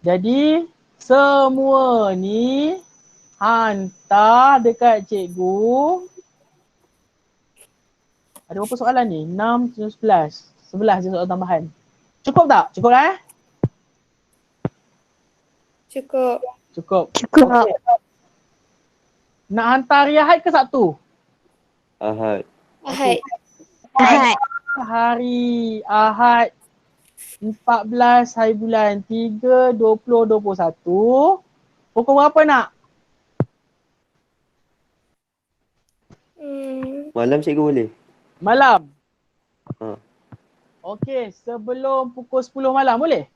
Jadi semua ni hantar dekat cikgu. Ada berapa soalan ni? 6, 11. 11 je soalan tambahan. Cukup tak? Cukup lah Cukup. Cukup. Cukup. Okay. Nak hantar hari Ahad ke Sabtu? Ahad. Ahad. Ahad. Hari Ahad 14 hari bulan 3 2021. Pukul berapa nak? Malam cikgu boleh? Malam. Okey, sebelum pukul 10 malam boleh?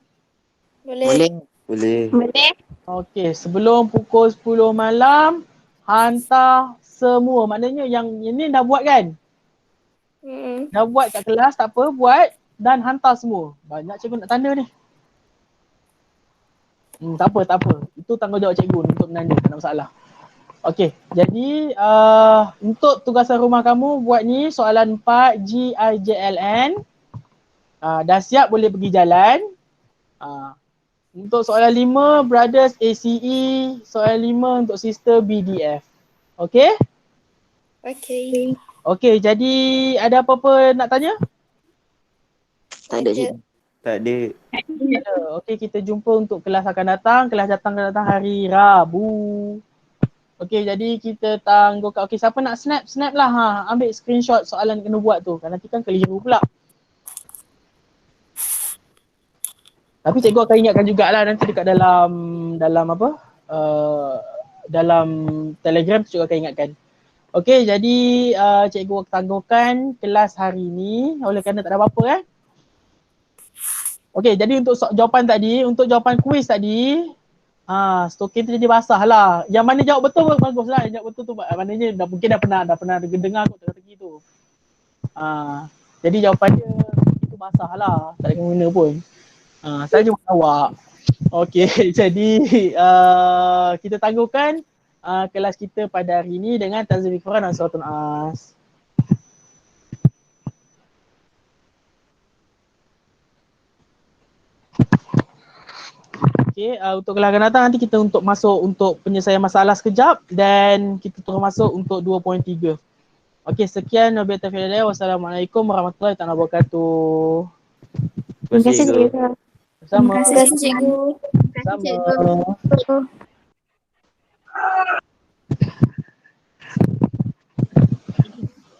Boleh. Boleh. Boleh? Okey, sebelum pukul 10 malam hantar semua. Maknanya yang ini dah buat kan? Dah buat kat kelas, tak apa, buat dan hantar semua. Banyak cikgu nak tanda ni. Tak apa. Itu tanggungjawab cikgu untuk menanda, tak ada masalah. Okey, jadi untuk tugasan rumah kamu buat ni soalan 4 GIJLN. Dah siap boleh pergi jalan. Untuk soalan 5 Brothers ACE, soalan 5 untuk sister BDF. Okey? Okey. Okey, jadi ada apa-apa nak tanya? Tak ada cikgu. Tak ada. Okey, kita jumpa untuk kelas akan datang. Kelas akan datang hari Rabu. Okey, jadi kita tangguhkan. Okey, siapa nak snap? Snap lah. Ambil screenshot soalan kena buat tu. Nanti kan keliru pula. Tapi cikgu akan ingatkan jugalah nanti dekat dalam apa? Dalam Telegram cikgu akan ingatkan. Okey, jadi cikgu tangguhkan kelas hari ni oleh kerana tak ada apa-apa kan? Okey, jadi untuk untuk jawapan kuis tadi, stokin tu jadi basah lah. Yang mana jawab betul bagus lah. Yang jawab betul tu maknanya mungkin dah pernah dengar kot teka-teki tu. Jadi jawapan dia itu basah lah. Tak ada guna pun. Saya jumpa awak. Okey, jadi kita tangguhkan kelas kita pada hari ini dengan Tazwid Quran dan Suratul As. Okey, untuk kelas akan datang nanti kita untuk masuk untuk penyelesaian masalah sekejap dan kita terus masuk untuk 2.3. Okey, sekian. Wassalamualaikum warahmatullahi wabarakatuh. Terima kasih cikgu. cikgu. Sama. Terima kasih cikgu. Sama.